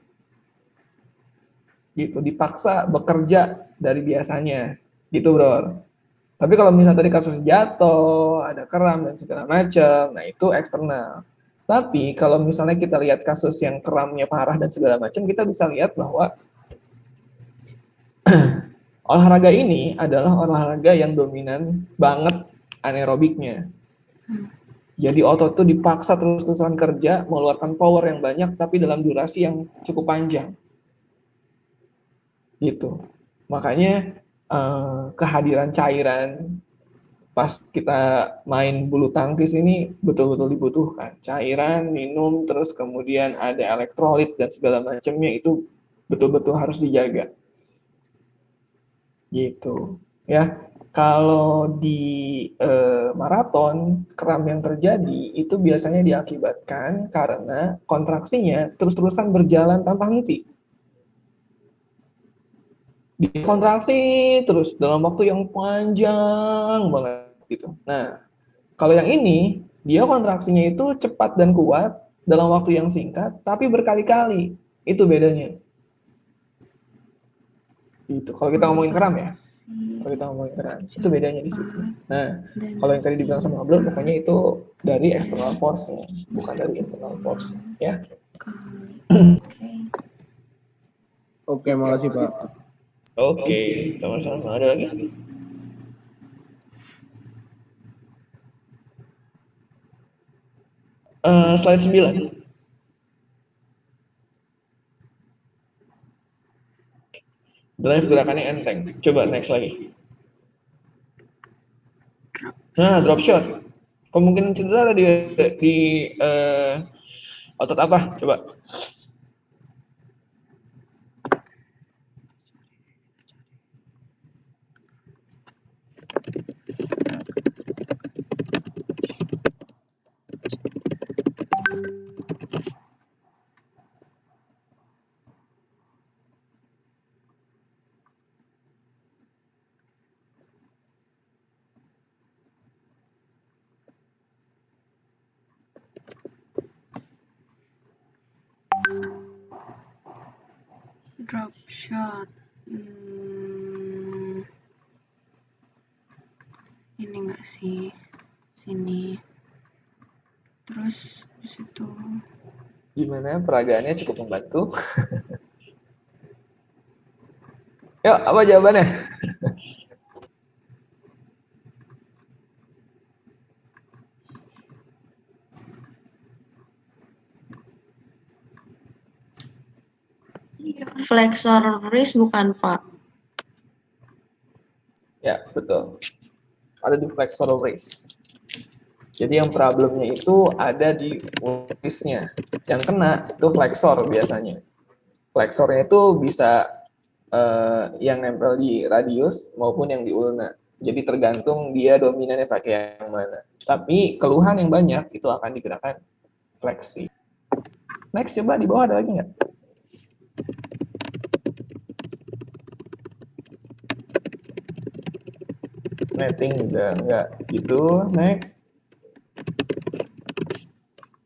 Gitu, dipaksa bekerja dari biasanya. Gitu, Bro. Tapi kalau misalnya tadi kasus jatuh, ada kram dan segala macam, nah itu eksternal. Tapi kalau misalnya kita lihat kasus yang kramnya parah dan segala macam, kita bisa lihat bahwa olahraga ini adalah olahraga yang dominan banget anaerobiknya. Jadi otot tuh dipaksa terus-terusan kerja, mengeluarkan power yang banyak, tapi dalam durasi yang cukup panjang. Gitu. Makanya kehadiran cairan pas kita main bulu tangkis ini betul-betul dibutuhkan. Cairan, minum, terus kemudian ada elektrolit dan segala macamnya itu betul-betul harus dijaga. Gitu ya. Kalau di maraton, kram yang terjadi itu biasanya diakibatkan karena kontraksinya terus-terusan berjalan tanpa henti. Dikontraksi terus dalam waktu yang panjang banget gitu. Nah, kalau yang ini dia kontraksinya itu cepat dan kuat dalam waktu yang singkat tapi berkali-kali. Itu bedanya. Gitu. Kalau kita ngomongin kram ya. Kalau kita ngomongin kram, itu bedanya di situ. Nah, kalau yang tadi dibilang sama Abdul, pokoknya itu dari external force, bukan dari internal force, ya. Oke, makasih Pak. Oke, sama-sama. Ada lagi? Slide 9. Drive gerakannya enteng. Coba next lagi. Nah, drop shot. Kemungkinan cedera ada di otot apa? Coba. Drop shot. Ini enggak sih? Sini. Terus di situ. Gimana peragaannya, cukup membantu? Yuk, apa jawabannya? Flexor wrist bukan, Pak? Ya, betul. Ada di flexor wrist. Jadi yang problemnya itu ada di wristnya. Yang kena itu flexor biasanya. Flexornya itu bisa yang nempel di radius maupun yang di ulna. Jadi tergantung dia dominannya pakai yang mana. Tapi keluhan yang banyak itu akan digerakkan fleksi. Next, coba di bawah ada lagi nggak? Netting juga nggak gitu. Next.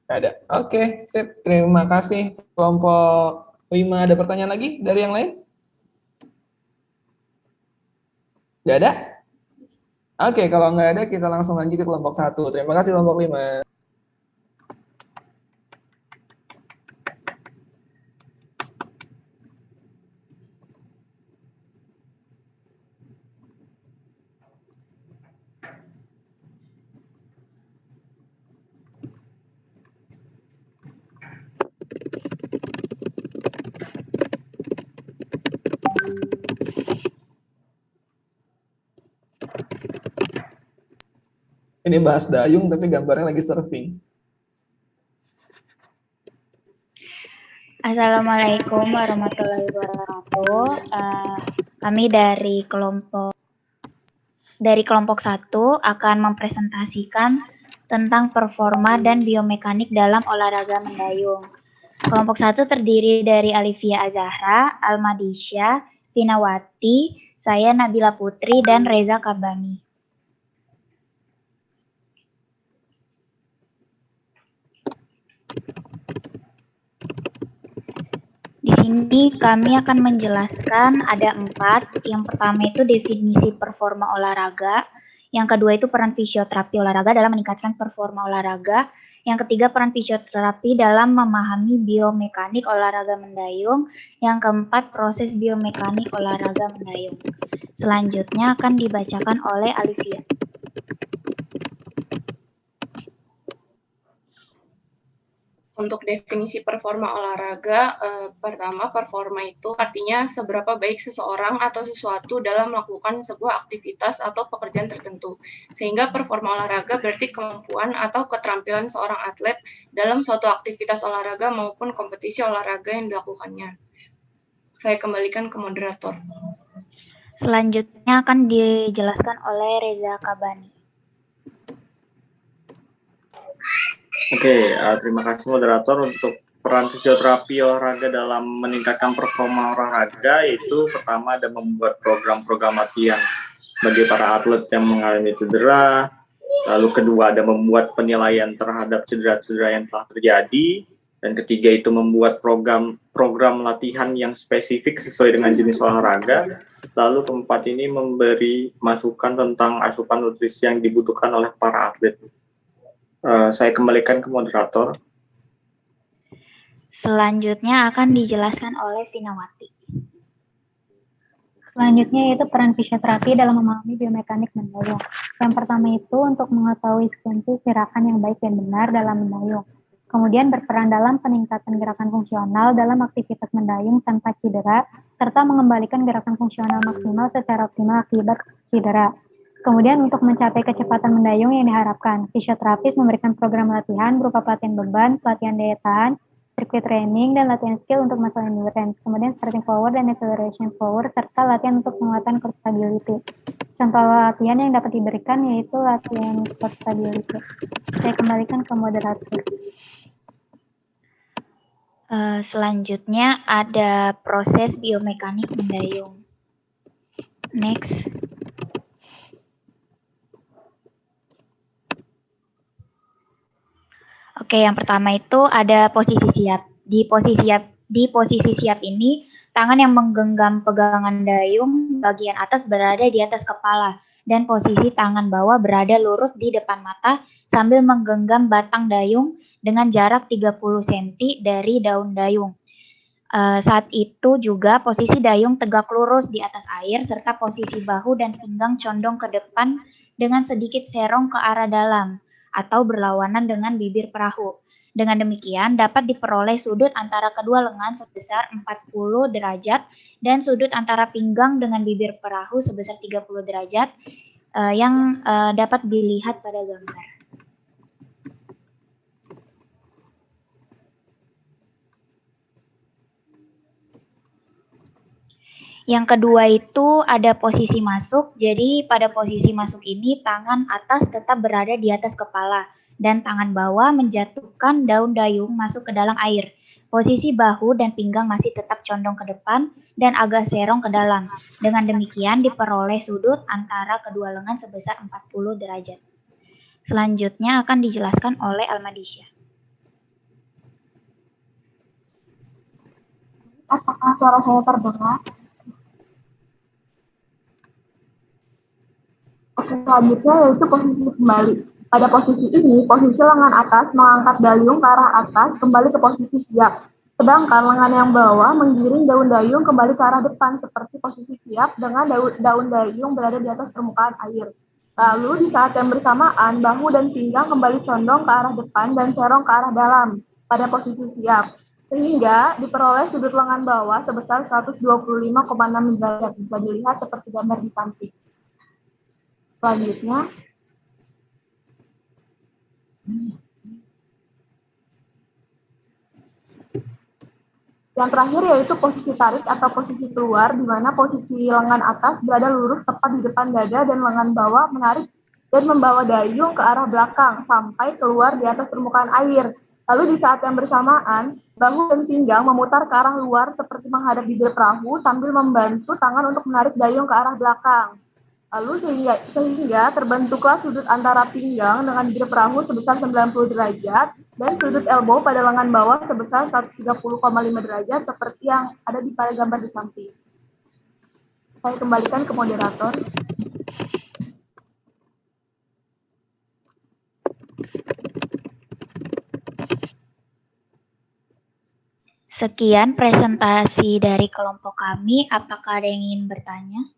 Ada. Oke, sip. Terima kasih. Kelompok 5 ada pertanyaan lagi dari yang lain? Nggak ada? Oke, kalau nggak ada kita langsung lanjut ke kelompok 1. Terima kasih kelompok 5. Ini bahas dayung tapi gambarnya lagi surfing. Assalamualaikum warahmatullahi wabarakatuh. Kami dari kelompok 1 akan mempresentasikan tentang performa dan biomekanik dalam olahraga mendayung. Kelompok 1 terdiri dari Alivia Azahra, Almadisya, Vinawati, saya Nabila Putri, dan Reza Kabani. Di sini kami akan menjelaskan ada 4. Yang pertama itu definisi performa olahraga. Yang kedua itu peran fisioterapi olahraga dalam meningkatkan performa olahraga. Yang ketiga peran fisioterapi dalam memahami biomekanik olahraga mendayung. Yang keempat proses biomekanik olahraga mendayung. Selanjutnya akan dibacakan oleh Alivia. Untuk definisi performa olahraga, pertama performa itu artinya seberapa baik seseorang atau sesuatu dalam melakukan sebuah aktivitas atau pekerjaan tertentu. Sehingga performa olahraga berarti kemampuan atau keterampilan seorang atlet dalam suatu aktivitas olahraga maupun kompetisi olahraga yang dilakukannya. Saya kembalikan ke moderator. Selanjutnya akan dijelaskan oleh Reza Kabani. Oke, terima kasih moderator. Untuk peran fisioterapi olahraga dalam meningkatkan performa olahraga itu pertama ada membuat program-program latihan bagi para atlet yang mengalami cedera, lalu kedua ada membuat penilaian terhadap cedera-cedera yang telah terjadi, dan ketiga itu membuat program latihan yang spesifik sesuai dengan jenis olahraga, lalu keempat ini memberi masukan tentang asupan nutrisi yang dibutuhkan oleh para atlet. Saya kembalikan ke moderator. Selanjutnya akan dijelaskan oleh Vinawati. Selanjutnya yaitu peran fisioterapi dalam memahami biomekanik mendayung. Yang pertama itu untuk mengetahui sekuensi gerakan yang baik dan benar dalam mendayung. Kemudian berperan dalam peningkatan gerakan fungsional dalam aktivitas mendayung tanpa cedera, serta mengembalikan gerakan fungsional maksimal secara optimal akibat cedera. Kemudian untuk mencapai kecepatan mendayung yang diharapkan, fisioterapis memberikan program latihan berupa pelatihan beban, pelatihan daya tahan, circuit training, dan latihan skill untuk masalah endurance. Kemudian starting power dan acceleration power, serta latihan untuk penguatan core stability. Contoh latihan yang dapat diberikan yaitu latihan core stability. Saya kembalikan ke moderator. Selanjutnya ada proses biomekanik mendayung. Next. Oke, yang pertama itu ada posisi siap. Di posisi siap ini, tangan yang menggenggam pegangan dayung bagian atas berada di atas kepala dan posisi tangan bawah berada lurus di depan mata sambil menggenggam batang dayung dengan jarak 30 cm dari daun dayung. Saat itu juga posisi dayung tegak lurus di atas air serta posisi bahu dan pinggang condong ke depan dengan sedikit serong ke arah dalam atau berlawanan dengan bibir perahu. Dengan demikian dapat diperoleh sudut antara kedua lengan sebesar 40 derajat dan sudut antara pinggang dengan bibir perahu sebesar 30 derajat yang dapat dilihat pada gambar. Yang kedua itu ada posisi masuk. Jadi pada posisi masuk ini tangan atas tetap berada di atas kepala dan tangan bawah menjatuhkan daun dayung masuk ke dalam air. Posisi bahu dan pinggang masih tetap condong ke depan dan agak serong ke dalam. Dengan demikian diperoleh sudut antara kedua lengan sebesar 40 derajat. Selanjutnya akan dijelaskan oleh Almadisya. Apakah suara saya terdengar? Selanjutnya yaitu posisi kembali. Pada posisi ini, posisi lengan atas mengangkat dayung ke arah atas kembali ke posisi siap. Sedangkan lengan yang bawah menggiring daun dayung kembali ke arah depan seperti posisi siap dengan daun dayung berada di atas permukaan air. Lalu di saat yang bersamaan, bahu dan pinggang kembali condong ke arah depan dan serong ke arah dalam pada posisi siap. Sehingga diperoleh sudut lengan bawah sebesar 125,6 derajat. Bisa dilihat seperti gambar di samping. Selanjutnya, yang terakhir yaitu posisi tarik atau posisi keluar, di mana posisi lengan atas berada lurus tepat di depan dada dan lengan bawah menarik dan membawa dayung ke arah belakang sampai keluar di atas permukaan air. Lalu di saat yang bersamaan, bahu dan pinggang memutar ke arah luar seperti menghadap bibir perahu sambil membantu tangan untuk menarik dayung ke arah belakang. Lalu sehingga terbentuklah sudut antara pinggang dengan bibir perahu sebesar 90 derajat dan sudut elbow pada lengan bawah sebesar 130,5 derajat seperti yang ada di pada gambar di samping. Saya kembalikan ke moderator. Sekian presentasi dari kelompok kami. Apakah ada yang ingin bertanya?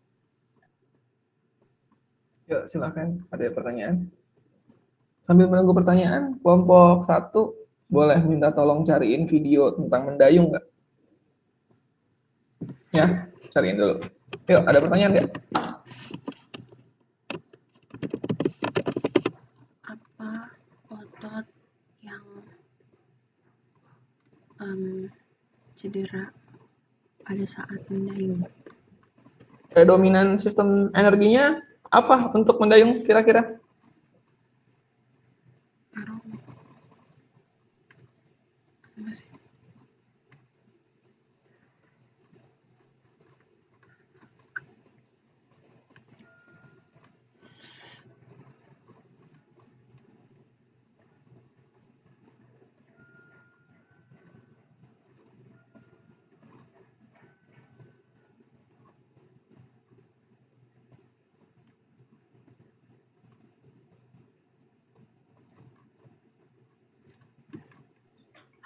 Yuk, silakan. Ada pertanyaan? Sambil menunggu pertanyaan, kelompok 1 boleh minta tolong cariin video tentang mendayung nggak? Ya, cariin dulu. Yuk, ada pertanyaan nggak? Apa otot yang cedera pada saat mendayung? Predominan sistem energinya apa untuk mendayung kira-kira?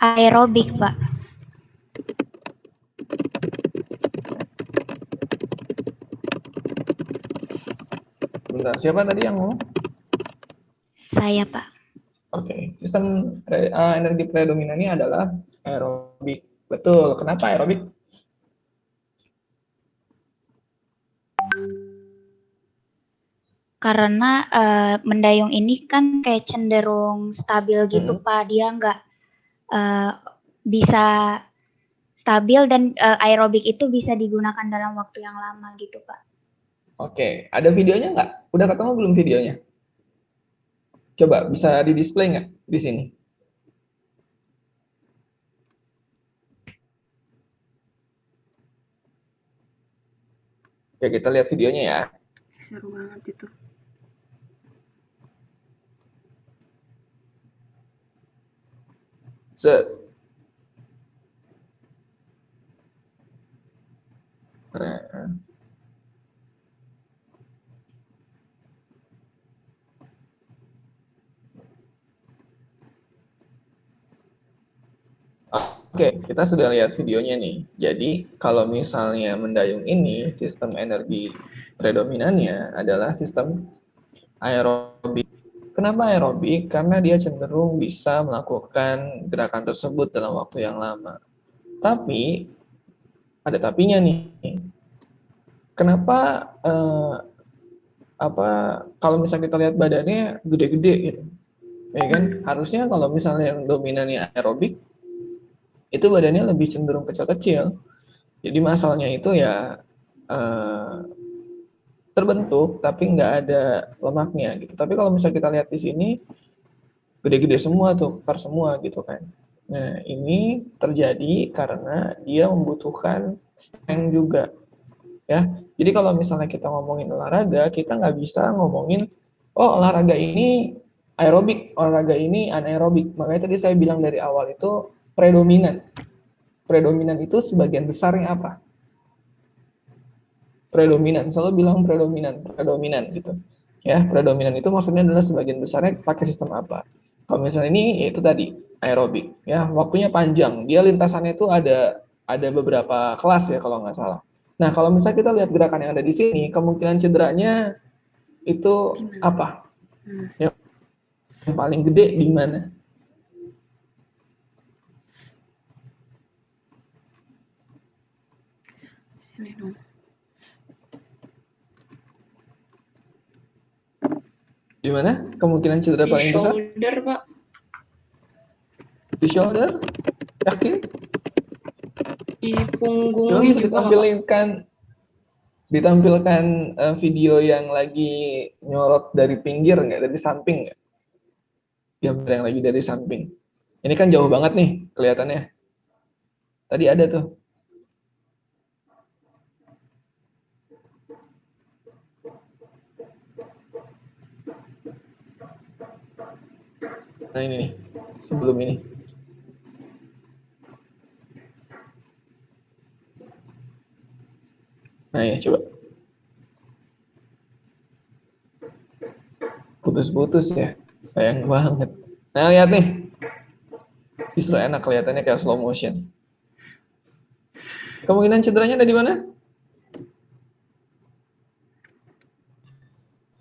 Aerobik, Pak. Bentar, siapa tadi yang ngomong? Saya, Pak. Oke, sistem energi predominannya adalah aerobik. Betul, kenapa aerobik? Karena mendayung ini kan kayak cenderung stabil gitu, Pak. Dia nggak bisa stabil dan aerobik itu bisa digunakan dalam waktu yang lama gitu, Pak. Oke, ada videonya nggak? Udah ketemu belum videonya? Coba bisa di-display nggak di sini? Oke, kita lihat videonya ya. Seru banget itu. Oke, kita sudah lihat videonya nih. Jadi, kalau misalnya mendayung ini, sistem energi predominannya adalah sistem aerobik. Kenapa aerobik? Karena dia cenderung bisa melakukan gerakan tersebut dalam waktu yang lama. Tapi, ada tapinya nih. Kenapa kalau misalnya kita lihat badannya gede-gede gitu, ya kan? Harusnya kalau misalnya yang dominannya aerobik, itu badannya lebih cenderung kecil-kecil. Jadi masalahnya itu ya terbentuk tapi nggak ada lemaknya gitu. Tapi kalau misalnya kita lihat di sini gede-gede semua tuh, besar semua gitu kan. Nah, ini terjadi karena dia membutuhkan strength juga. Ya, jadi kalau misalnya kita ngomongin olahraga, kita nggak bisa ngomongin, oh olahraga ini aerobik, olahraga ini anaerobik. Makanya tadi saya bilang dari awal itu predominan. Predominan itu sebagian besarnya apa? Predominan, selalu bilang predominan gitu. Ya, predominan itu maksudnya adalah sebagian besarnya pakai sistem apa? Kalau misalnya ini, yaitu tadi aerobik. Ya, waktunya panjang. Dia lintasannya itu ada beberapa kelas ya kalau nggak salah. Nah, kalau misalnya kita lihat gerakan yang ada di sini, kemungkinan cederanya itu apa? Yang paling gede di mana? Sini dong. Di mana? Kemungkinan cedera paling besar? Di shoulder, Pak. Di shoulder? Yakin? Di punggung Coba gitu, bisa ditampilkan video yang lagi nyorot dari pinggir nggak, dari samping nggak? Gambar yang lagi dari samping. Ini kan jauh banget nih kelihatannya. Tadi ada tuh. Nah ini nih, sebelum ini. Nah ya, coba. Putus-putus ya, sayang banget. Nah lihat nih, justru enak kelihatannya kayak slow motion. Kemungkinan cederanya ada di mana?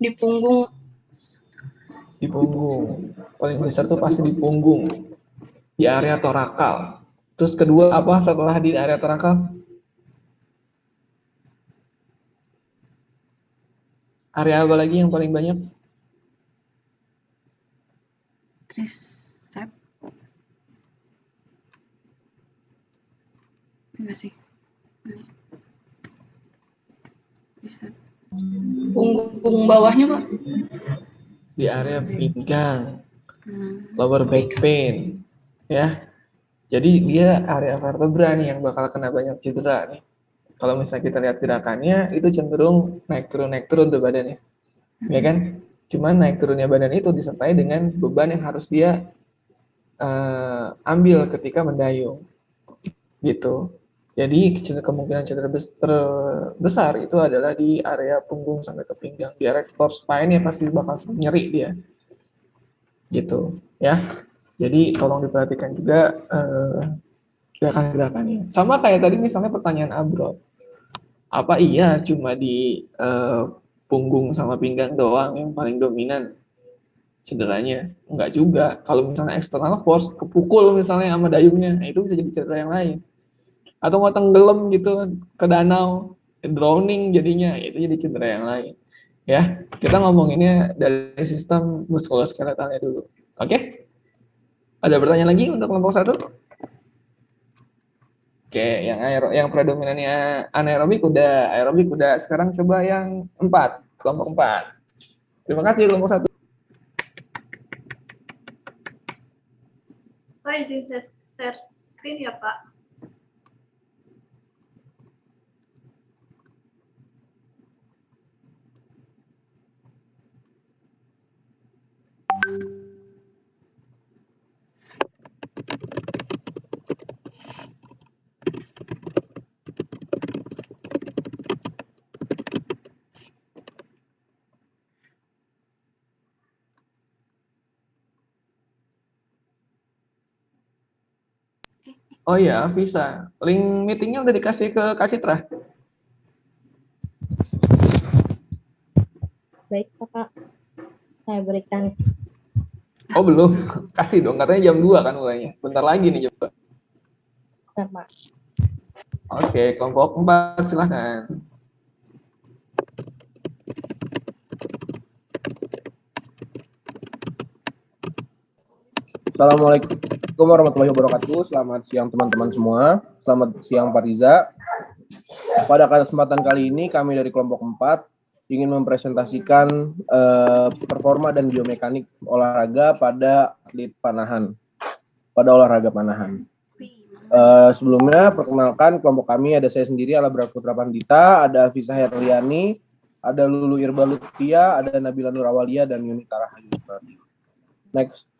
Di punggung. Di punggung. Paling besar tuh pasti di punggung, di area torakal. Terus kedua apa setelah di area torakal? Area apa lagi yang paling banyak? Tricep. Enggak sih. Ini. Tricep. Punggung bawahnya, Pak. Di area pinggang, lower back pain, ya. Jadi dia area vertebra nih yang bakal kena banyak cedera nih. Kalau misalnya kita lihat gerakannya, itu cenderung naik turun tuh badannya, ya kan? Cuman naik turunnya badan itu disertai dengan beban yang harus dia ambil ketika mendayung, gitu. Jadi kemungkinan cedera terbesar itu adalah di area punggung sampai ke pinggang. Di area core spine ya pasti bakal nyeri dia, gitu ya. Jadi tolong diperhatikan juga gerakan-gerakannya. Sama kayak tadi misalnya pertanyaan Abro, apa iya cuma di punggung sama pinggang doang yang paling dominan cederanya? Enggak juga. Kalau misalnya external force kepukul misalnya sama dayungnya, nah itu bisa jadi cedera yang lain. Atau mau tenggelam gitu ke danau, drowning jadinya, itu jadi cedera yang lain. Ya, kita ngomonginnya dari sistem muskuloskeletalnya dulu. Oke? Ada pertanyaan lagi untuk kelompok 1? Oke, yang predominannya anaerobik udah, aerobik udah. Sekarang coba yang 4, kelompok 4. Terima kasih kelompok 1. Pak, izin share screen ya, Pak. Oh ya, bisa. Link meetingnya udah dikasih ke Kak Citra? Baik, Kakak. Saya berikan. Oh belum, kasih dong. Katanya jam 2 kan mulainya. Bentar lagi nih coba. Sama. Oke, kelompok 4 silahkan. Assalamualaikum warahmatullahi wabarakatuh. Selamat siang teman-teman semua. Selamat siang Pak Riza. Pada kesempatan kali ini kami dari kelompok 4 ingin mempresentasikan performa dan biomekanik olahraga pada atlet panahan. Pada olahraga panahan. Sebelumnya perkenalkan kelompok kami, ada saya sendiri Alabra Putra Pandita, ada Visa Herliani, ada Lulu Irba Lutfia, ada Nabila Nurawalia dan Yunita Rahayu. Next.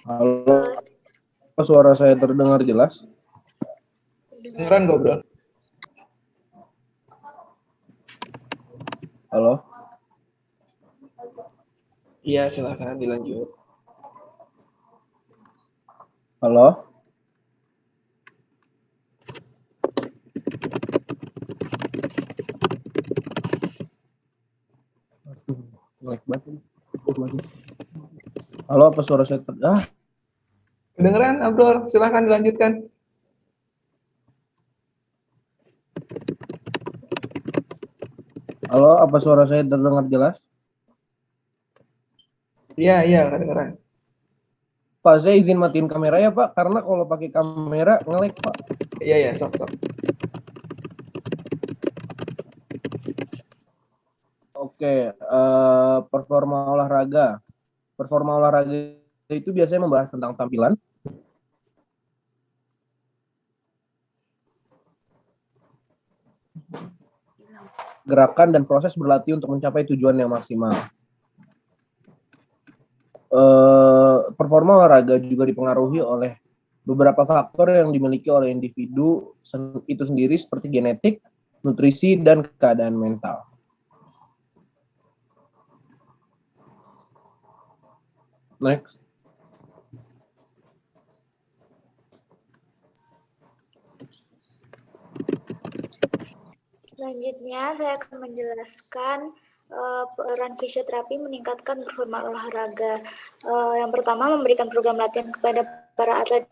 Halo, suara saya terdengar jelas? Beneran kok, Bro. Halo? Iya, silakan dilanjut. Halo? Halo, apa suara saya Kedengeran, Abdur? Silahkan dilanjutkan. Halo, apa suara saya terdengar jelas? Iya, kedengeran. Pak, saya izin matiin kamera ya Pak, karena kalau pakai kamera nge-lag Pak. Iya, sok. Oke, performa olahraga. Performa olahraga itu biasanya membahas tentang tampilan, gerakan, dan proses berlatih untuk mencapai tujuan yang maksimal. Performa olahraga juga dipengaruhi oleh beberapa faktor yang dimiliki oleh individu itu sendiri seperti genetik, nutrisi, dan keadaan mental. Next. Selanjutnya saya akan menjelaskan peran fisioterapi meningkatkan performa olahraga. Yang pertama, memberikan program latihan kepada para atlet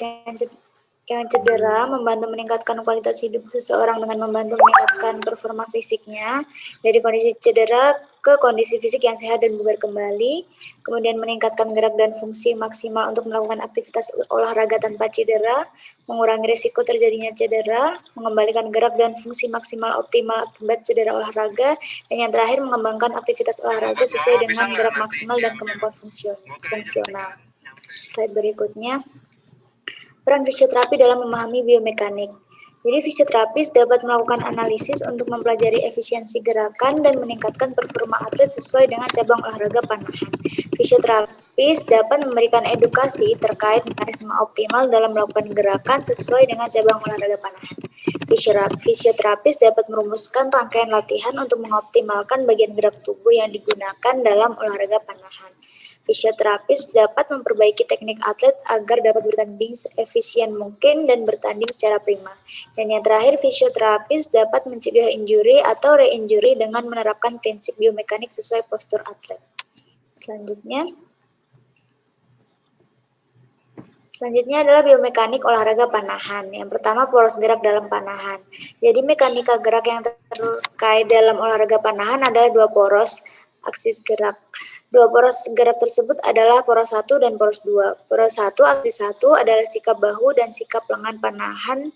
yang cedera, membantu meningkatkan kualitas hidup seseorang dengan membantu meningkatkan performa fisiknya dari kondisi cedera ke kondisi fisik yang sehat dan bugar kembali, kemudian meningkatkan gerak dan fungsi maksimal untuk melakukan aktivitas olahraga tanpa cedera, mengurangi risiko terjadinya cedera, mengembalikan gerak dan fungsi maksimal optimal akibat cedera olahraga, dan yang terakhir mengembangkan aktivitas olahraga sesuai dengan gerak maksimal dan kemampuan fungsional. Slide berikutnya. Peran fisioterapi dalam memahami biomekanik. Jadi fisioterapis dapat melakukan analisis untuk mempelajari efisiensi gerakan dan meningkatkan performa atlet sesuai dengan cabang olahraga panahan. Fisioterapis dapat memberikan edukasi terkait mekanisme optimal dalam melakukan gerakan sesuai dengan cabang olahraga panahan. Fisioterapis dapat merumuskan rangkaian latihan untuk mengoptimalkan bagian gerak tubuh yang digunakan dalam olahraga panahan. Fisioterapis dapat memperbaiki teknik atlet agar dapat bertanding seefisien mungkin dan bertanding secara prima. Dan yang terakhir, fisioterapis dapat mencegah injury atau re-injury dengan menerapkan prinsip biomekanik sesuai postur atlet. Selanjutnya adalah biomekanik olahraga panahan. Yang pertama, poros gerak dalam panahan. Jadi mekanika gerak yang terkait dalam olahraga panahan adalah dua poros aksis gerak. Dua poros gerak tersebut adalah poros 1 dan poros 2. Poros 1, aksis 1 adalah sikap bahu dan sikap lengan panahan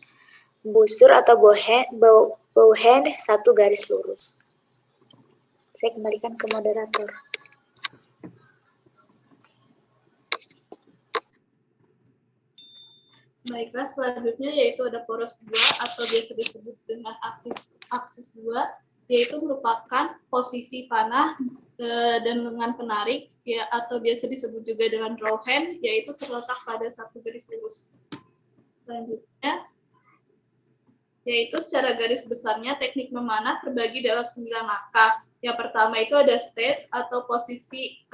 busur atau bowhand satu garis lurus. Saya kembalikan ke moderator. Baiklah, selanjutnya yaitu ada poros 2 atau biasa disebut dengan aksis 2, yaitu merupakan posisi panah dan lengan penarik, ya, atau biasa disebut juga dengan draw hand, yaitu terletak pada satu garis lurus. Selanjutnya, yaitu secara garis besarnya teknik memanah terbagi dalam 9 langkah. Yang pertama itu ada stance atau posisi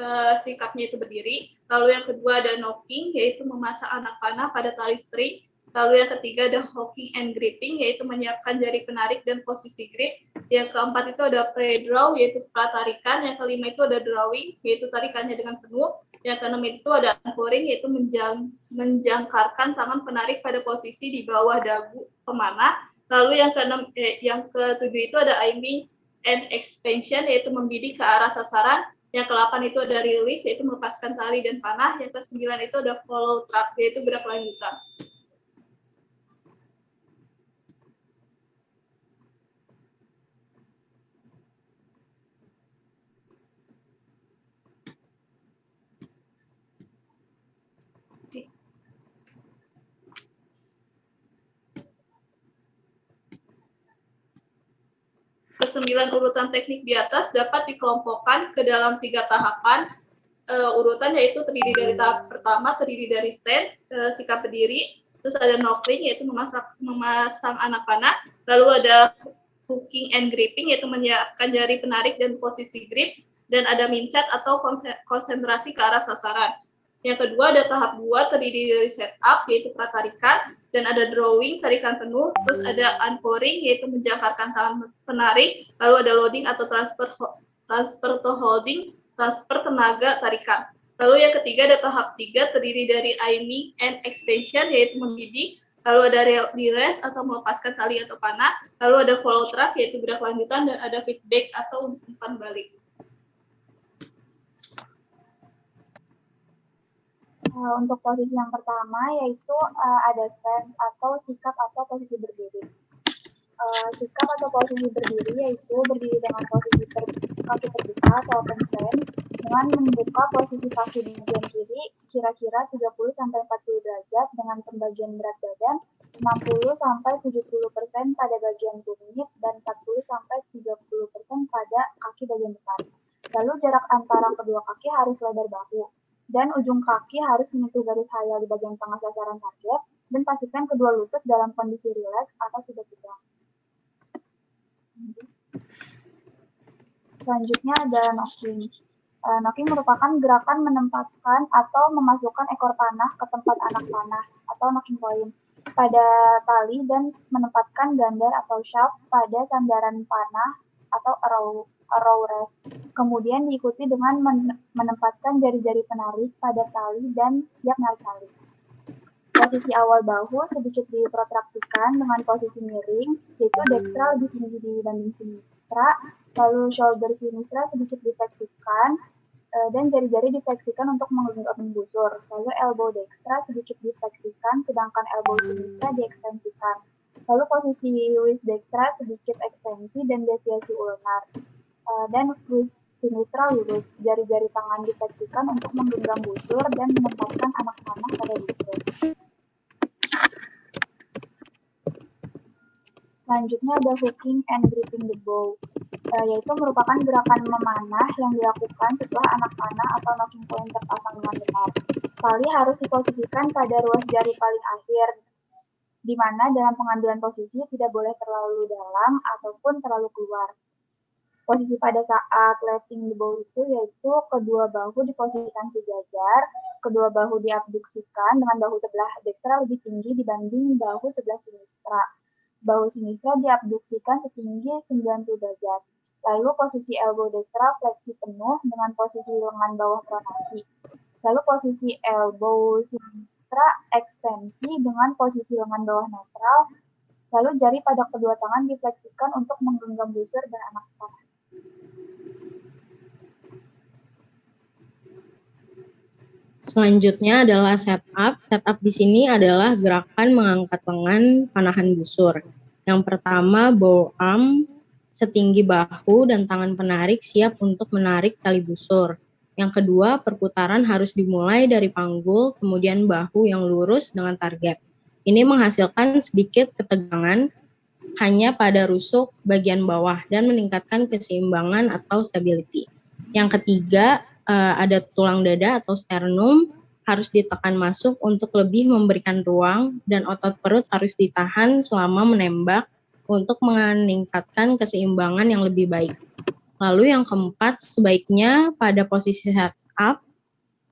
sikapnya itu berdiri. Lalu yang kedua ada knocking, yaitu memasang anak panah pada tali string. Lalu yang ketiga ada hooking and gripping, yaitu menyiapkan jari penarik dan posisi grip. Yang keempat itu ada pre-draw, yaitu pratarikan. Yang kelima itu ada drawing, yaitu tarikannya dengan penuh. Yang keenam itu ada anchoring, yaitu menjangkarkan tangan penarik pada posisi di bawah dagu pemanah. Lalu yang ketujuh itu ada aiming and expansion, yaitu membidik ke arah sasaran. Yang ke-8 itu ada release, yaitu melepaskan tali dan panah. Yang ke-9 itu ada follow track, yaitu gerak lanjutan. Kesembilan urutan teknik di atas dapat dikelompokkan ke dalam 3 tahapan. Urutan yaitu terdiri dari tahap pertama, terdiri dari stand, sikap berdiri, terus ada knocking, yaitu memasang anak panah, lalu ada hooking and gripping, yaitu menyiapkan jari penarik dan posisi grip, dan ada mindset atau konsentrasi ke arah sasaran. Yang kedua ada tahap 2, terdiri dari setup, yaitu pratarikan, dan ada drawing, tarikan penuh, terus ada anchoring, yaitu menjangkarkan tangan penarik, lalu ada loading atau transfer to holding, transfer tenaga tarikan. Lalu yang ketiga ada tahap 3, terdiri dari aiming and expansion, yaitu membidik, lalu ada release atau melepaskan tali atau panah, lalu ada follow track, yaitu gerak lanjutan, dan ada feedback atau umpan balik. Untuk posisi yang pertama yaitu ada stance atau sikap atau posisi berdiri. Sikap atau posisi berdiri yaitu berdiri dengan posisi kaki terbuka atau open stance dengan membuka posisi kaki di bagian kiri kira-kira 30-40 derajat dengan pembagian berat badan 60-70% pada bagian tumit dan 40-30% pada kaki bagian depan. Lalu jarak antara kedua kaki harus lebar bahu dan ujung kaki harus menyentuh garis hayal di bagian tengah sasaran target dan pastikan kedua lutut dalam kondisi rileks atau tidak tegang. Selanjutnya ada knocking. Knocking merupakan gerakan menempatkan atau memasukkan ekor panah ke tempat anak panah atau knocking point pada tali dan menempatkan gandar atau shaft pada sandaran panah atau arrow rest. Kemudian diikuti dengan menempatkan jari-jari penarik pada tali dan siap menarik tali. Posisi awal bahu sedikit diprotraksikan dengan posisi miring, yaitu dextra lebih tinggi dibanding sinistra, lalu shoulder sinistra sedikit difleksikan, dan jari-jari difleksikan untuk menggenggam busur. Lalu elbow dextra sedikit difleksikan, sedangkan elbow sinistra diekstensikan. Lalu posisi wrist dextra sedikit ekstensi dan deviasi ulnar. Dan wrist sinistra lurus, jari-jari tangan difleksikan untuk menggenggam busur dan menempatkan anak panah pada busur. Selanjutnya ada hooking and gripping the bow, yaitu merupakan gerakan memanah yang dilakukan setelah anak panah atau knocking point terpasang dengan benar. Tali harus diposisikan pada ruas jari paling akhir, di mana dalam pengambilan posisi tidak boleh terlalu dalam ataupun terlalu keluar. Posisi pada saat letting the bow itu yaitu kedua bahu diposisikan sejajar, kedua bahu diabduksikan dengan bahu sebelah dextra lebih tinggi dibanding bahu sebelah sinistra. Bahu sinistra diabduksikan setinggi 90 derajat. Lalu posisi elbow dextra fleksi penuh dengan posisi lengan bawah pronasi. Lalu posisi elbow sinistra ekstensi dengan posisi lengan bawah netral. Lalu jari pada kedua tangan difleksikan untuk menggenggam busur dan anak panah. Selanjutnya adalah setup. Setup di sini adalah gerakan mengangkat lengan panahan busur. Yang pertama, bow arm setinggi bahu dan tangan penarik siap untuk menarik tali busur. Yang kedua, perputaran harus dimulai dari panggul, kemudian bahu yang lurus dengan target. Ini menghasilkan sedikit ketegangan hanya pada rusuk bagian bawah dan meningkatkan keseimbangan atau stability. Yang ketiga, ada tulang dada atau sternum harus ditekan masuk untuk lebih memberikan ruang dan otot perut harus ditahan selama menembak untuk meningkatkan keseimbangan yang lebih baik. Lalu yang keempat, sebaiknya pada posisi setup,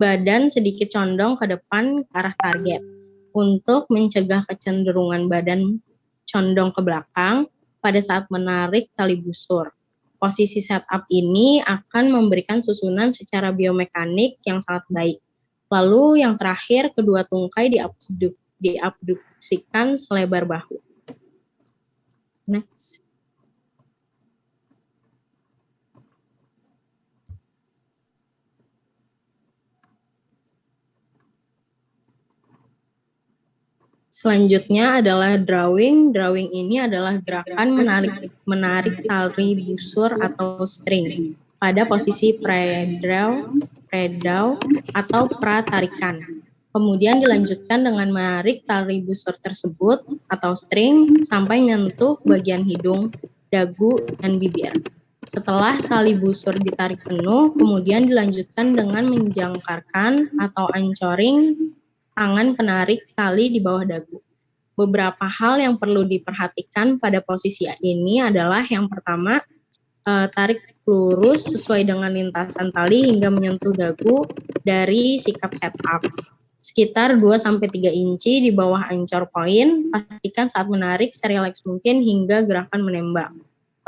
badan sedikit condong ke depan ke arah target untuk mencegah kecenderungan badan condong ke belakang pada saat menarik tali busur. Posisi setup ini akan memberikan susunan secara biomekanik yang sangat baik. Lalu yang terakhir, kedua tungkai diabduksikan selebar bahu. Next. Selanjutnya adalah drawing. Drawing ini adalah gerakan menarik tali busur atau string pada posisi pre-draw atau pratarikan. Kemudian dilanjutkan dengan menarik tali busur tersebut atau string sampai menyentuh bagian hidung, dagu, dan bibir. Setelah tali busur ditarik penuh, kemudian dilanjutkan dengan menjangkarkan atau anchoring tangan penarik tali di bawah dagu. Beberapa hal yang perlu diperhatikan pada posisi ini adalah yang pertama, tarik lurus sesuai dengan lintasan tali hingga menyentuh dagu dari sikap setup. Sekitar 2-3 inci di bawah anchor point, pastikan saat menarik serileks mungkin hingga gerakan menembak.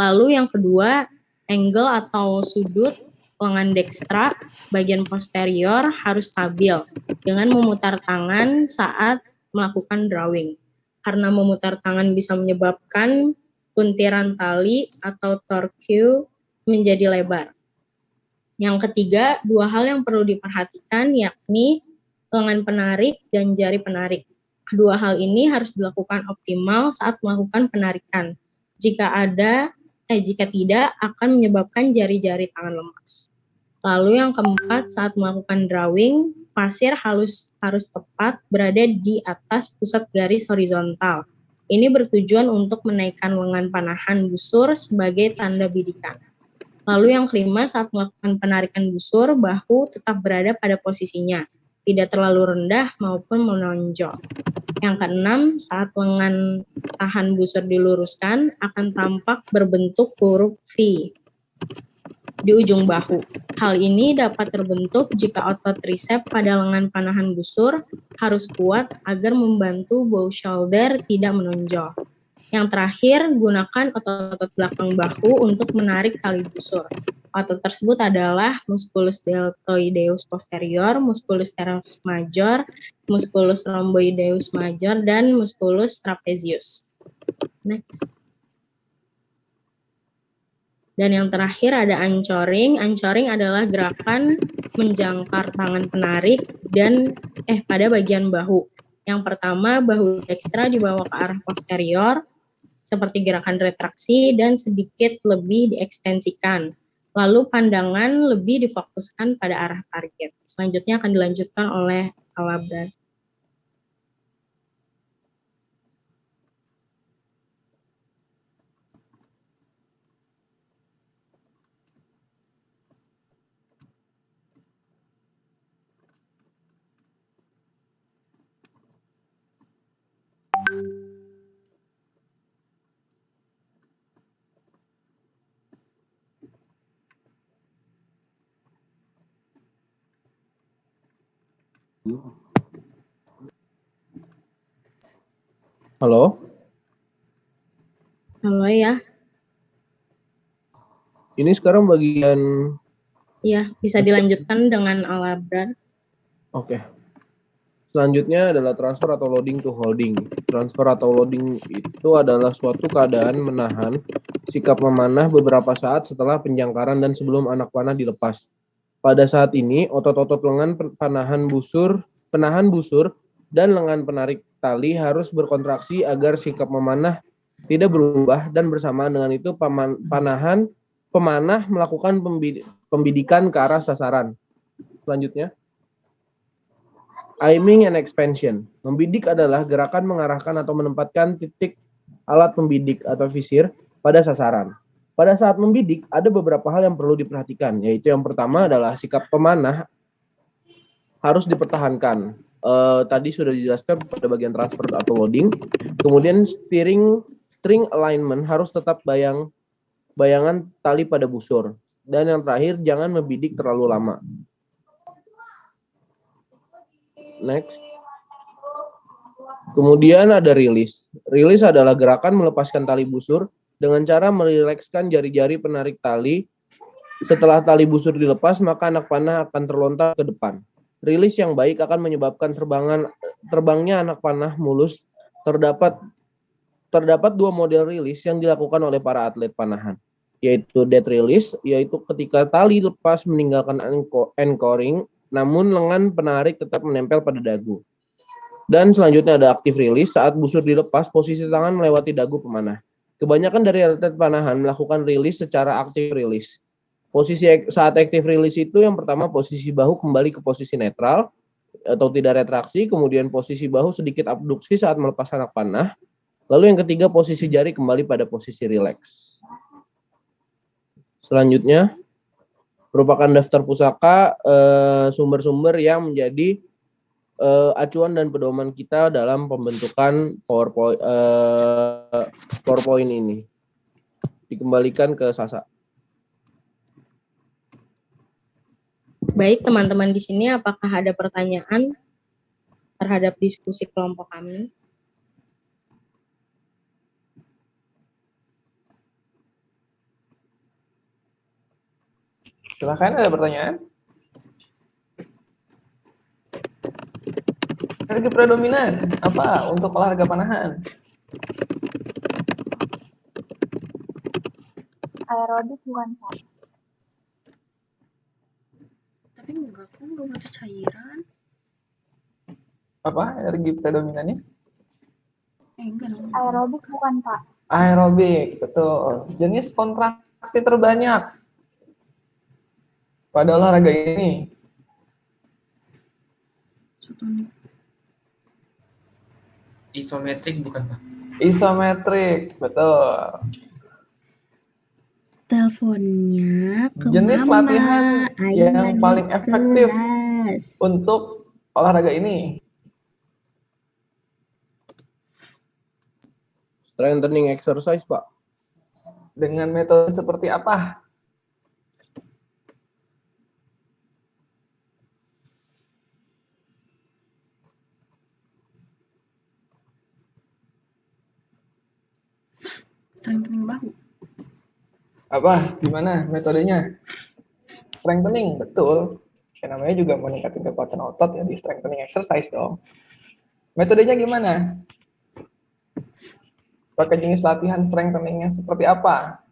Lalu yang kedua, angle atau sudut lengan dextra bagian posterior harus stabil dengan memutar tangan saat melakukan drawing. Karena memutar tangan bisa menyebabkan puntiran tali atau torque menjadi lebar. Yang ketiga, dua hal yang perlu diperhatikan yakni lengan penarik, dan jari penarik. Kedua hal ini harus dilakukan optimal saat melakukan penarikan. Jika tidak, akan menyebabkan jari-jari tangan lemas. Lalu yang keempat, saat melakukan drawing, pasir harus tepat berada di atas pusat garis horizontal. Ini bertujuan untuk menaikkan lengan panahan busur sebagai tanda bidikan. Lalu yang kelima, saat melakukan penarikan busur, bahu tetap berada pada posisinya, tidak terlalu rendah maupun menonjol. Yang keenam, saat lengan tahan busur diluruskan, akan tampak berbentuk huruf V di ujung bahu. Hal ini dapat terbentuk jika otot tricep pada lengan panahan busur harus kuat agar membantu bow shoulder tidak menonjol. Yang terakhir, gunakan otot-otot belakang bahu untuk menarik tali busur. Otot tersebut adalah musculus deltoideus posterior, musculus teres major, musculus rhomboideus major, dan musculus trapezius. Next. Dan yang terakhir ada anchoring. Anchoring adalah gerakan menjangkar tangan penarik pada bagian bahu. Yang pertama, bahu dekstra dibawa ke arah posterior, seperti gerakan retraksi, dan sedikit lebih diekstensikan. Lalu pandangan lebih difokuskan pada arah target. Selanjutnya akan dilanjutkan oleh Alabra. Halo? Halo ya. Ini sekarang bagian... Ya, bisa dilanjutkan dengan Alabra. Oke. Selanjutnya adalah transfer atau loading to holding. Transfer atau loading itu adalah suatu keadaan menahan sikap memanah beberapa saat setelah penjangkaran dan sebelum anak panah dilepas. Pada saat ini, otot-otot lengan penahan busur dan lengan penarik tali harus berkontraksi agar sikap memanah tidak berubah, dan bersamaan dengan itu pemanah melakukan pembidikan ke arah sasaran. Selanjutnya, aiming and expansion. Membidik adalah gerakan mengarahkan atau menempatkan titik alat pembidik atau visir pada sasaran. Pada saat membidik, ada beberapa hal yang perlu diperhatikan, yaitu yang pertama adalah sikap pemanah harus dipertahankan. Tadi sudah dijelaskan pada bagian transfer atau loading. Kemudian string alignment harus tetap bayangan tali pada busur. Dan yang terakhir, jangan membidik terlalu lama. Next. Kemudian ada release. Release adalah gerakan melepaskan tali busur dengan cara merilekskan jari-jari penarik tali. Setelah tali busur dilepas, maka anak panah akan terlontar ke depan. Release yang baik akan menyebabkan terbangnya anak panah mulus. Terdapat dua model release yang dilakukan oleh para atlet panahan, yaitu dead release, yaitu ketika tali lepas meninggalkan anchoring, namun lengan penarik tetap menempel pada dagu. Dan selanjutnya ada active release, saat busur dilepas, posisi tangan melewati dagu pemanah. Kebanyakan dari atlet panahan melakukan release secara active release. Posisi saat active release itu yang pertama posisi bahu kembali ke posisi netral atau tidak retraksi, kemudian posisi bahu sedikit abduksi saat melepas anak panah. Lalu yang ketiga posisi jari kembali pada posisi relax. Selanjutnya merupakan daftar pusaka sumber-sumber yang menjadi acuan dan pedoman kita dalam pembentukan PowerPoint ini. Dikembalikan ke Sasa. Baik, teman-teman di sini, apakah ada pertanyaan terhadap diskusi kelompok kami? Silakan, ada pertanyaan? Energi predominan apa untuk olahraga panahan? Aerobik bukan, Pak? Tapi enggak butuh cairan. Apa energi predominannya? Enggak dong. Aerobik bukan, Pak? Aerobik, betul. Jenis kontraksi terbanyak pada olahraga ini. Isometrik bukan, Pak? Isometrik, betul. Teleponnya ke Jenis mama. latihan Aing yang lagi paling efektif kelas. untuk olahraga ini. Strengthening exercise, Pak. Dengan metode seperti apa? Strengthening bahu. Apa? Gimana metodenya? Strengthening, betul. Ya, namanya juga meningkatkan kekuatan otot ya di strengthening exercise dong. Metodenya gimana? Pakai jenis latihan strengtheningnya seperti apa?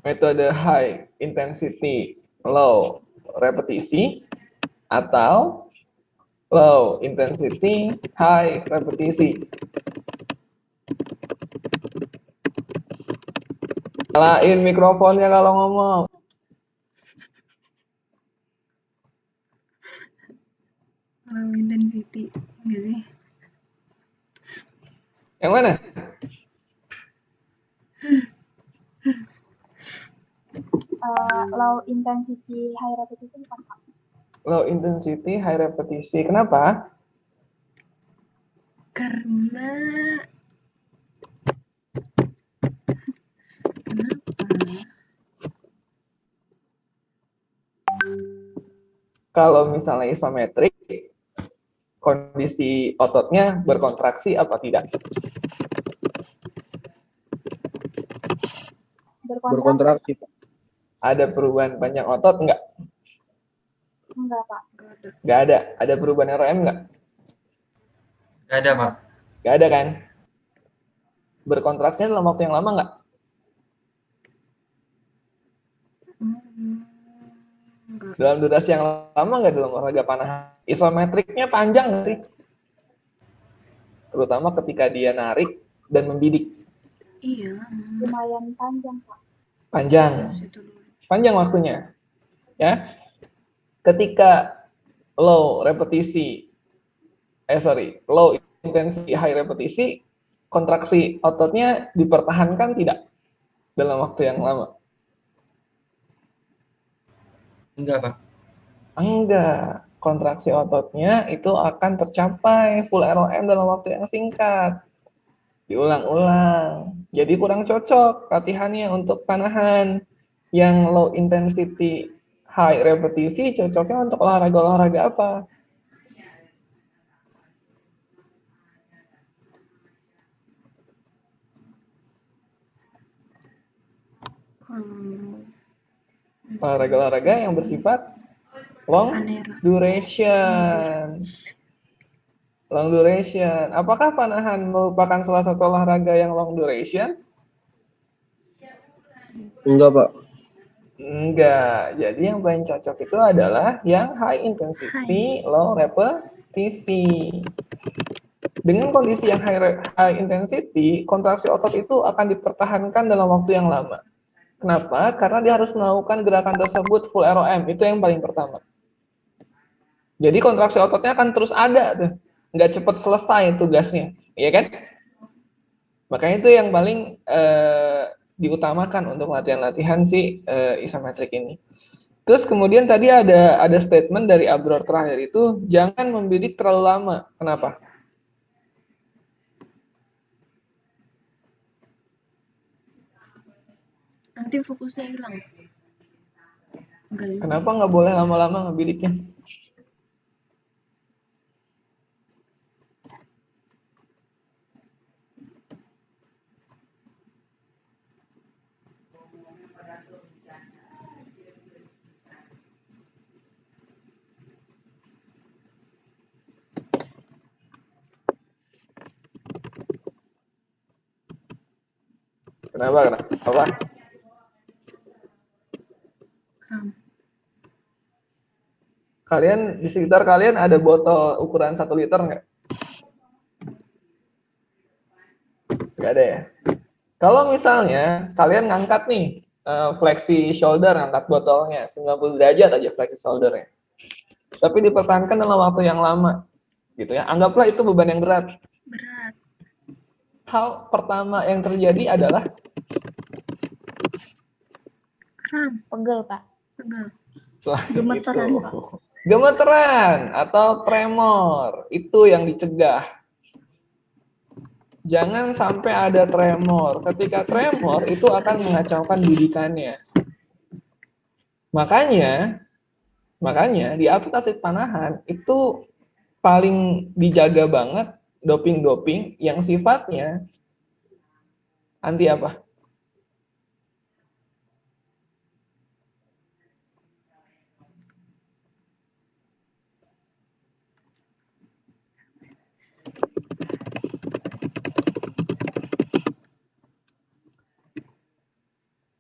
Metode high intensity low repetisi atau low intensity high repetisi. Nyalain mikrofonnya kalau ngomong. Low intensity. Enggak sih? Yang mana? Low intensity high repetition bukan, Pak? Low intensity high repetisi. Kenapa? Karena Kalau misalnya isometrik, kondisi ototnya berkontraksi apa tidak? Berkontraksi, Pak. Ada perubahan panjang otot enggak? Enggak, Pak. Enggak ada. Ada perubahan RM enggak? Nggak ada, Pak. Enggak ada kan? Berkontraksinya dalam waktu yang lama enggak? Dalam durasi yang lama enggak dalam olahraga panahan? Isometriknya panjang nggak sih? Terutama ketika dia narik dan membidik. iya. Lumayan panjang, Pak. Panjang. Panjang waktunya. Ya. Ketika low intensity high repetisi, kontraksi ototnya dipertahankan tidak dalam waktu yang lama? Enggak, Pak. Enggak. Kontraksi ototnya itu akan tercapai full ROM dalam waktu yang singkat. Diulang-ulang. Jadi kurang cocok latihannya untuk panahan. Yang low intensity high repetisi cocoknya untuk olahraga-olahraga apa? Olahraga-olahraga yang bersifat long duration. Long duration. Apakah panahan merupakan salah satu olahraga yang long duration? Enggak, Pak. Enggak. Jadi yang paling cocok itu adalah yang high intensity, low repetisi. Dengan kondisi yang high intensity, kontraksi otot itu akan dipertahankan dalam waktu yang lama. Kenapa? Karena dia harus melakukan gerakan tersebut full ROM. Itu yang paling pertama. Jadi kontraksi ototnya akan terus ada tuh. Nggak cepat selesai tugasnya. Iya kan? Makanya itu yang paling diutamakan untuk latihan-latihan si isometrik ini. Terus kemudian tadi ada statement dari Abror terakhir itu, jangan membidik terlalu lama. Kenapa? Nanti fokusnya hilang. Kenapa nggak boleh lama-lama ngebidiknya? Kenapa? Kram. Kalian di sekitar kalian ada botol ukuran 1 liter nggak? Nggak ada ya? Kalau misalnya kalian ngangkat nih, flexi shoulder, ngangkat botolnya, 90 derajat aja flexi shouldernya. Tapi dipertahankan dalam waktu yang lama, gitu ya. Anggaplah itu beban yang berat. Berat. Hal pertama yang terjadi adalah Kram. Pegel, Pak. Pegel. selain Gemeteran, itu, Pak. gemeteran atau tremor, itu yang dicegah. Jangan sampai ada tremor. Ketika tremor itu akan mengacaukan bidikannya. Makanya di atlet-atlet panahan itu paling dijaga banget doping-doping yang sifatnya anti apa?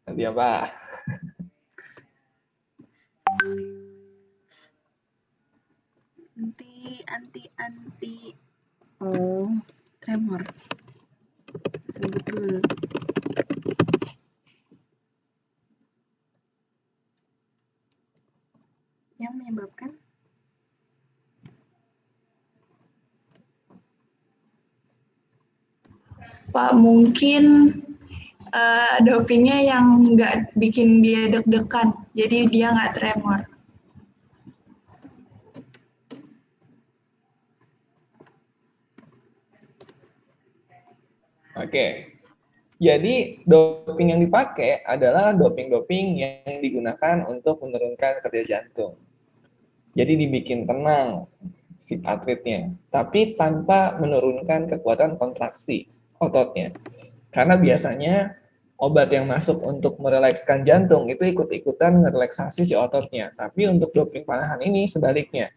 Anti apa? Anti. Oh, tremor. Sebut dulu. Yang menyebabkan Pak, mungkin dopingnya yang nggak bikin dia deg-degan, jadi dia nggak tremor. Oke. Jadi doping yang dipakai adalah doping-doping yang digunakan untuk menurunkan kerja jantung. Jadi dibikin tenang si atletnya, tapi tanpa menurunkan kekuatan kontraksi ototnya. Karena biasanya obat yang masuk untuk merelekskan jantung itu ikut-ikutan merelaksasi si ototnya. Tapi untuk doping panahan ini sebaliknya.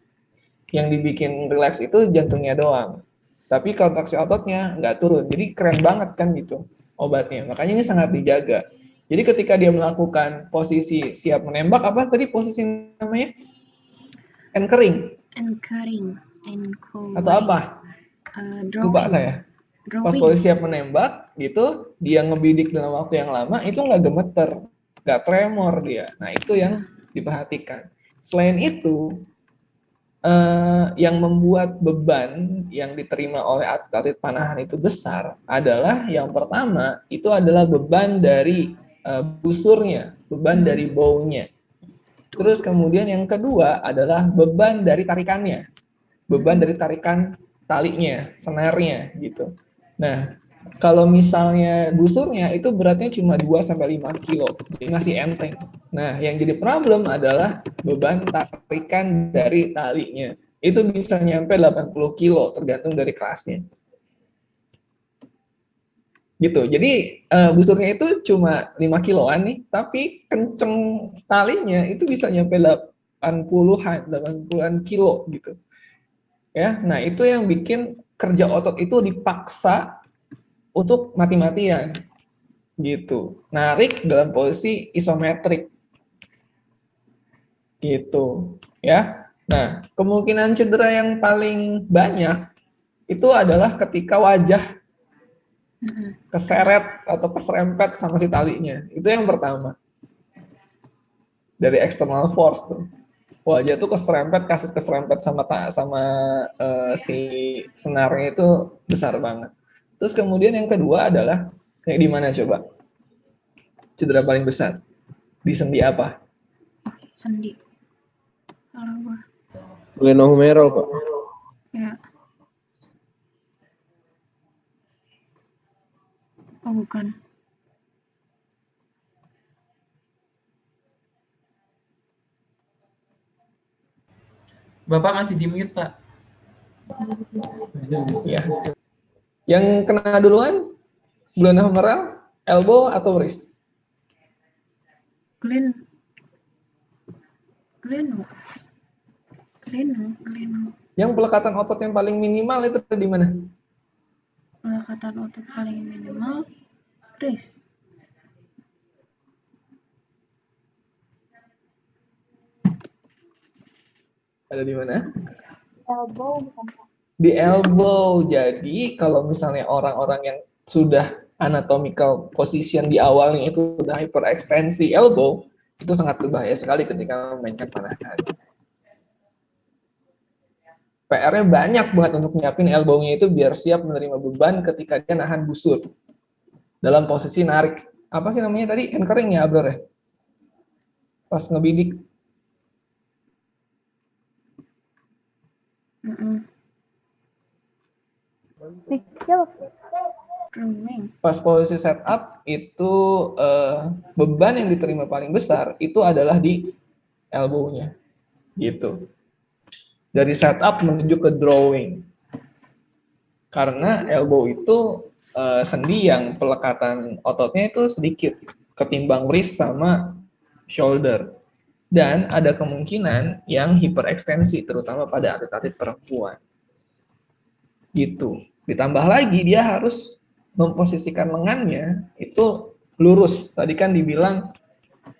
Yang dibikin relax itu jantungnya doang. Tapi kontraksi ototnya nggak turun. Jadi keren banget kan gitu obatnya. Makanya ini sangat dijaga. Jadi ketika dia melakukan posisi siap menembak, apa tadi posisi namanya? Anchoring. Atau apa? Lupa saya. Pas posisi siap menembak, gitu, dia ngebidik dalam waktu yang lama, itu nggak gemeter, nggak tremor dia. Nah, itu yang diperhatikan. Selain itu, yang membuat beban yang diterima oleh atlet panahan itu besar adalah yang pertama itu adalah beban dari busurnya, beban dari bownya. Terus kemudian yang kedua adalah beban dari tarikannya, beban dari tarikan talinya, senarnya gitu. Nah, kalau misalnya busurnya itu beratnya cuma 2-5 kilo, jadi masih enteng. Nah, yang jadi problem adalah beban tarikan dari talinya. Itu bisa nyampe 80 kilo, tergantung dari kelasnya. Gitu, jadi busurnya itu cuma 5 kiloan nih, tapi kenceng talinya itu bisa nyampe 80-an kilo gitu. Ya, nah itu yang bikin kerja otot itu dipaksa untuk mati-matian gitu, narik dalam posisi isometrik gitu ya. Nah, kemungkinan cedera yang paling banyak itu adalah ketika wajah keseret atau keserempet sama si talinya. Itu yang pertama, dari external force tuh. Wajah tuh kasus keserempet sama si senarnya itu besar banget. Terus kemudian yang kedua adalah kayak di mana coba? Cedera paling besar di sendi apa? sendi. Salah gua. Glenohumeral, Pak. Ya. Oh, bukan. Bapak masih di mute, Pak. Ya. Yang kena duluan, glenohumeral, elbow atau wrist? Gleno. Yang pelekatan otot yang paling minimal itu di mana? Pelekatan otot paling minimal, wrist. Ada di mana? Elbow bukan Pak? Di elbow. Jadi kalau misalnya orang-orang yang sudah anatomical position di awalnya itu sudah hyperekstensi elbow, itu sangat berbahaya sekali ketika memainkan panahan. PR-nya banyak banget untuk nyiapin elbow-nya itu biar siap menerima beban ketika dia nahan busur dalam posisi narik. Apa sih namanya tadi? Anchoring ya, Abror ya? Pas ngebidik. Pas posisi setup itu beban yang diterima paling besar itu adalah di elbow-nya. Gitu. Dari setup menuju ke drawing. Karena elbow itu sendi yang pelekatan ototnya itu sedikit ketimbang wrist sama shoulder. Dan ada kemungkinan yang hiperekstensi, terutama pada atlet-atlet perempuan. Gitu. Ditambah lagi dia harus memposisikan lengannya itu lurus. Tadi kan dibilang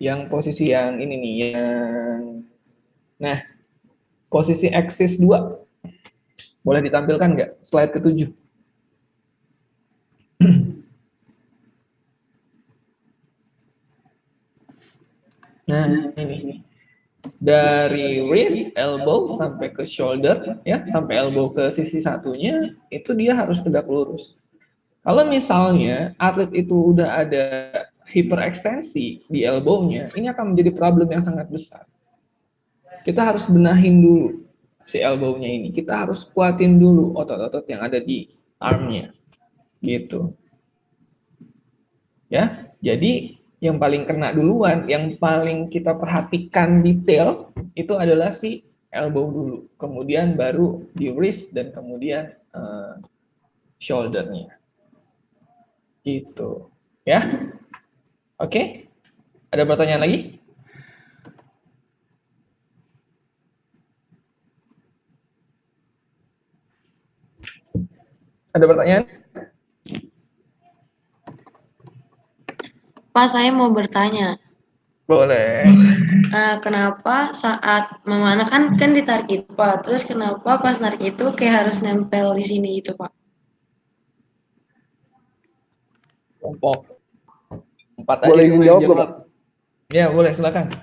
yang posisi yang ini nih, yang nah, posisi axis 2. Boleh ditampilkan nggak? Slide ke-7. Nah, ini. Dari wrist, elbow, sampai ke shoulder, ya, sampai elbow ke sisi satunya, itu dia harus tegak lurus. Kalau misalnya atlet itu udah ada hiperekstensi di elbow-nya, ini akan menjadi problem yang sangat besar. Kita harus benahin dulu si elbow-nya ini. Kita harus kuatin dulu otot-otot yang ada di arm-nya. Gitu. Ya, jadi yang paling kena duluan, yang paling kita perhatikan detail, itu adalah si elbow dulu. Kemudian baru di wrist, dan kemudian shoulder-nya. Gitu. Ya. Oke? Ada pertanyaan lagi? Ada pertanyaan? Pak, saya mau bertanya. Boleh. Kenapa saat memanah kan ditarik itu, Pak. Terus kenapa pas narik itu kayak harus nempel di sini gitu, Pak? Kelompok 4 Boleh aja izin yang jawab nggak, Pak? Ya, boleh, silakan.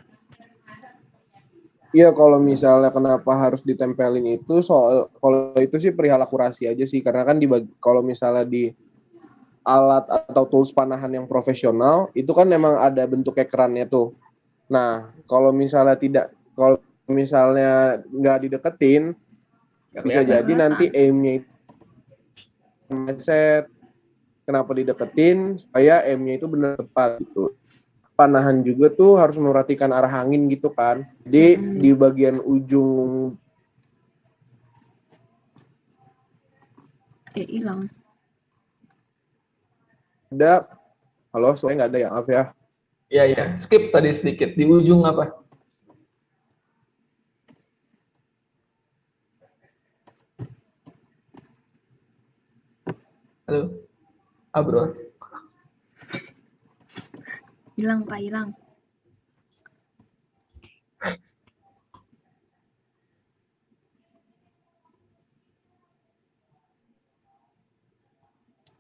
Iya, kalau misalnya kenapa harus ditempelin itu, soal kalau itu sih perihal akurasi aja sih, karena kan kalau misalnya di alat atau tools panahan yang profesional itu kan memang ada bentuk kerannya tuh. Nah, kalau misalnya nggak dideketin, bisa jadi nanti aim-nya itu mindset. Kenapa dideketin? Supaya aim-nya itu benar tepat gitu. Panahan juga tuh harus memperhatikan arah angin gitu kan. Jadi di bagian ujung hilang. Ada, halo, soalnya nggak ada ya, maaf ya. Iya, iya. Skip tadi sedikit. Di ujung apa? Halo? Bro. Hilang, Pak, hilang.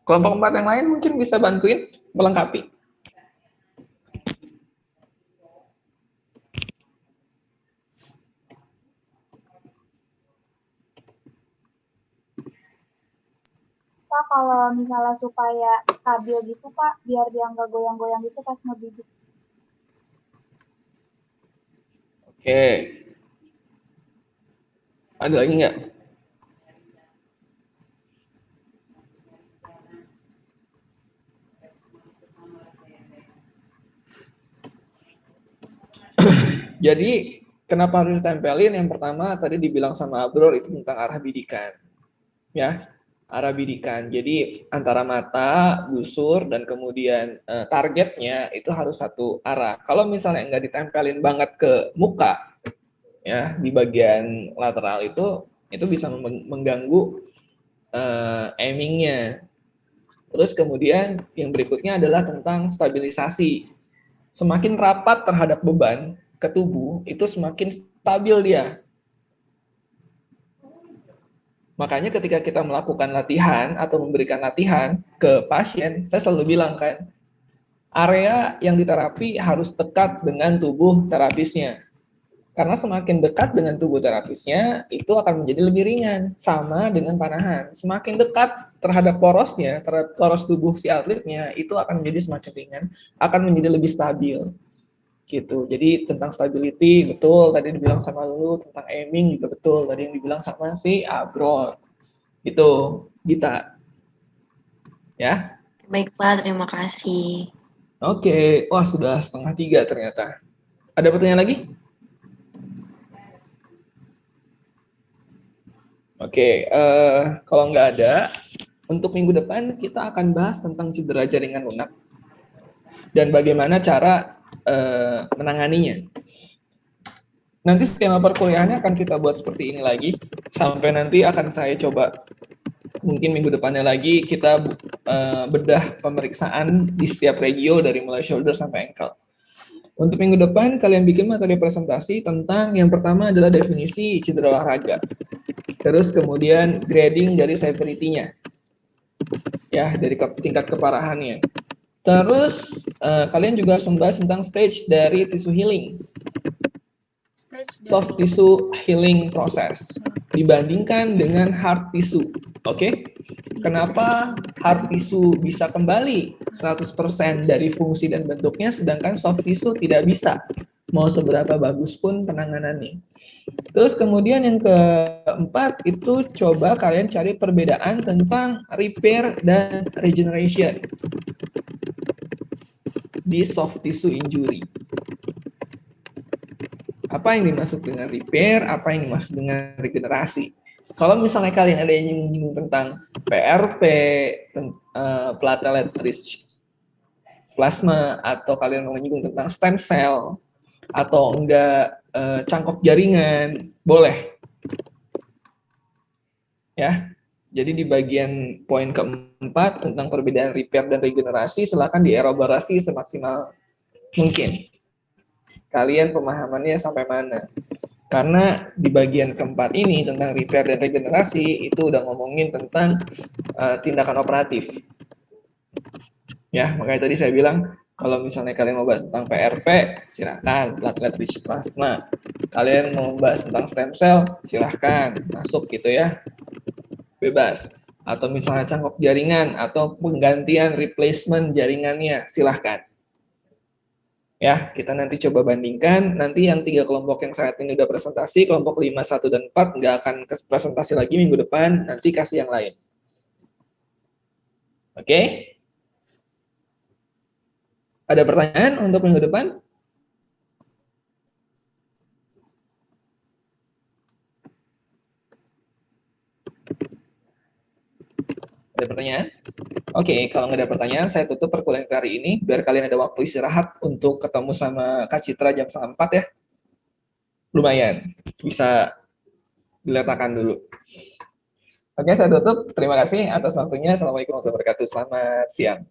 Kelompok 4 yang lain mungkin bisa bantuin melengkapi. Pak, kalau misalnya supaya stabil gitu Pak, biar dia nggak goyang-goyang gitu pas ngebidik. Oke. Ada lagi nggak? Jadi kenapa harus ditempelin? Yang pertama tadi dibilang sama Abror itu tentang arah bidikan. Ya, arah bidikan. Jadi antara mata, busur, dan kemudian targetnya itu harus satu arah. Kalau misalnya nggak ditempelin banget ke muka, ya di bagian lateral itu bisa mengganggu aimingnya. Terus kemudian yang berikutnya adalah tentang stabilisasi. Semakin rapat terhadap beban ke tubuh, itu semakin stabil dia. Makanya ketika kita melakukan latihan atau memberikan latihan ke pasien, saya selalu bilang kan, area yang diterapi harus dekat dengan tubuh terapisnya. Karena semakin dekat dengan tubuh terapisnya, itu akan menjadi lebih ringan. Sama dengan panahan. Semakin dekat terhadap porosnya, terhadap poros tubuh si atletnya, itu akan menjadi semakin ringan, akan menjadi lebih stabil. Gitu. Jadi tentang stability, betul. Tadi dibilang sama lu, tentang aiming juga betul. Tadi yang dibilang sama si Abro. Gitu, Gita. Ya. Baik Pak, terima kasih. Oke, wah sudah 2:30 ternyata. Ada pertanyaan lagi? Oke, kalau nggak ada, untuk minggu depan kita akan bahas tentang cedera jaringan lunak dan bagaimana cara menanganinya. Nanti skema perkuliahannya akan kita buat seperti ini lagi, sampai nanti akan saya coba, mungkin minggu depannya lagi, kita bedah pemeriksaan di setiap regio dari mulai shoulder sampai ankle. Untuk minggu depan, kalian bikin materi presentasi tentang yang pertama adalah definisi cedera olahraga. Terus kemudian grading dari severity-nya. Ya, dari tingkat keparahannya. Terus kalian juga harus membahas tentang stage dari tissue healing. Soft tissue healing process dibandingkan dengan hard tissue. Oke? Kenapa hard tissue bisa kembali 100% dari fungsi dan bentuknya, sedangkan soft tissue tidak bisa, mau seberapa bagus pun penanganannya. Terus kemudian yang keempat itu coba kalian cari perbedaan tentang repair dan regeneration di soft tissue injury. Apa yang dimaksud dengan repair, apa yang dimaksud dengan regenerasi. Kalau misalnya kalian ada yang nyinggung tentang PRP, platelet rich plasma, atau kalian mau menyinggung tentang stem cell, atau enggak cangkok jaringan, boleh. Ya, jadi di bagian poin keempat tentang perbedaan repair dan regenerasi, silakan dielaborasi semaksimal mungkin. Kalian pemahamannya sampai mana? Karena di bagian keempat ini tentang repair dan regenerasi itu udah ngomongin tentang tindakan operatif. Ya, makanya tadi saya bilang kalau misalnya kalian mau bahas tentang PRP, silakan. Platelet rich plasma. Kalian mau bahas tentang stem cell, silahkan masuk gitu ya, bebas. Atau misalnya cangkok jaringan atau penggantian replacement jaringannya, silahkan. Ya, kita nanti coba bandingkan. Nanti yang 3 kelompok yang saat ini udah presentasi, kelompok 5, 1, dan 4 nggak akan presentasi lagi minggu depan, nanti kasih yang lain. Oke? Ada pertanyaan untuk minggu depan? Ada pertanyaan? Oke, kalau nggak ada pertanyaan, saya tutup perkuliahan hari ini, biar kalian ada waktu istirahat untuk ketemu sama Kak Citra jam 4 ya. Lumayan, bisa diletakkan dulu. Oke, saya tutup. Terima kasih atas waktunya. Assalamualaikum warahmatullahi wabarakatuh. Selamat siang.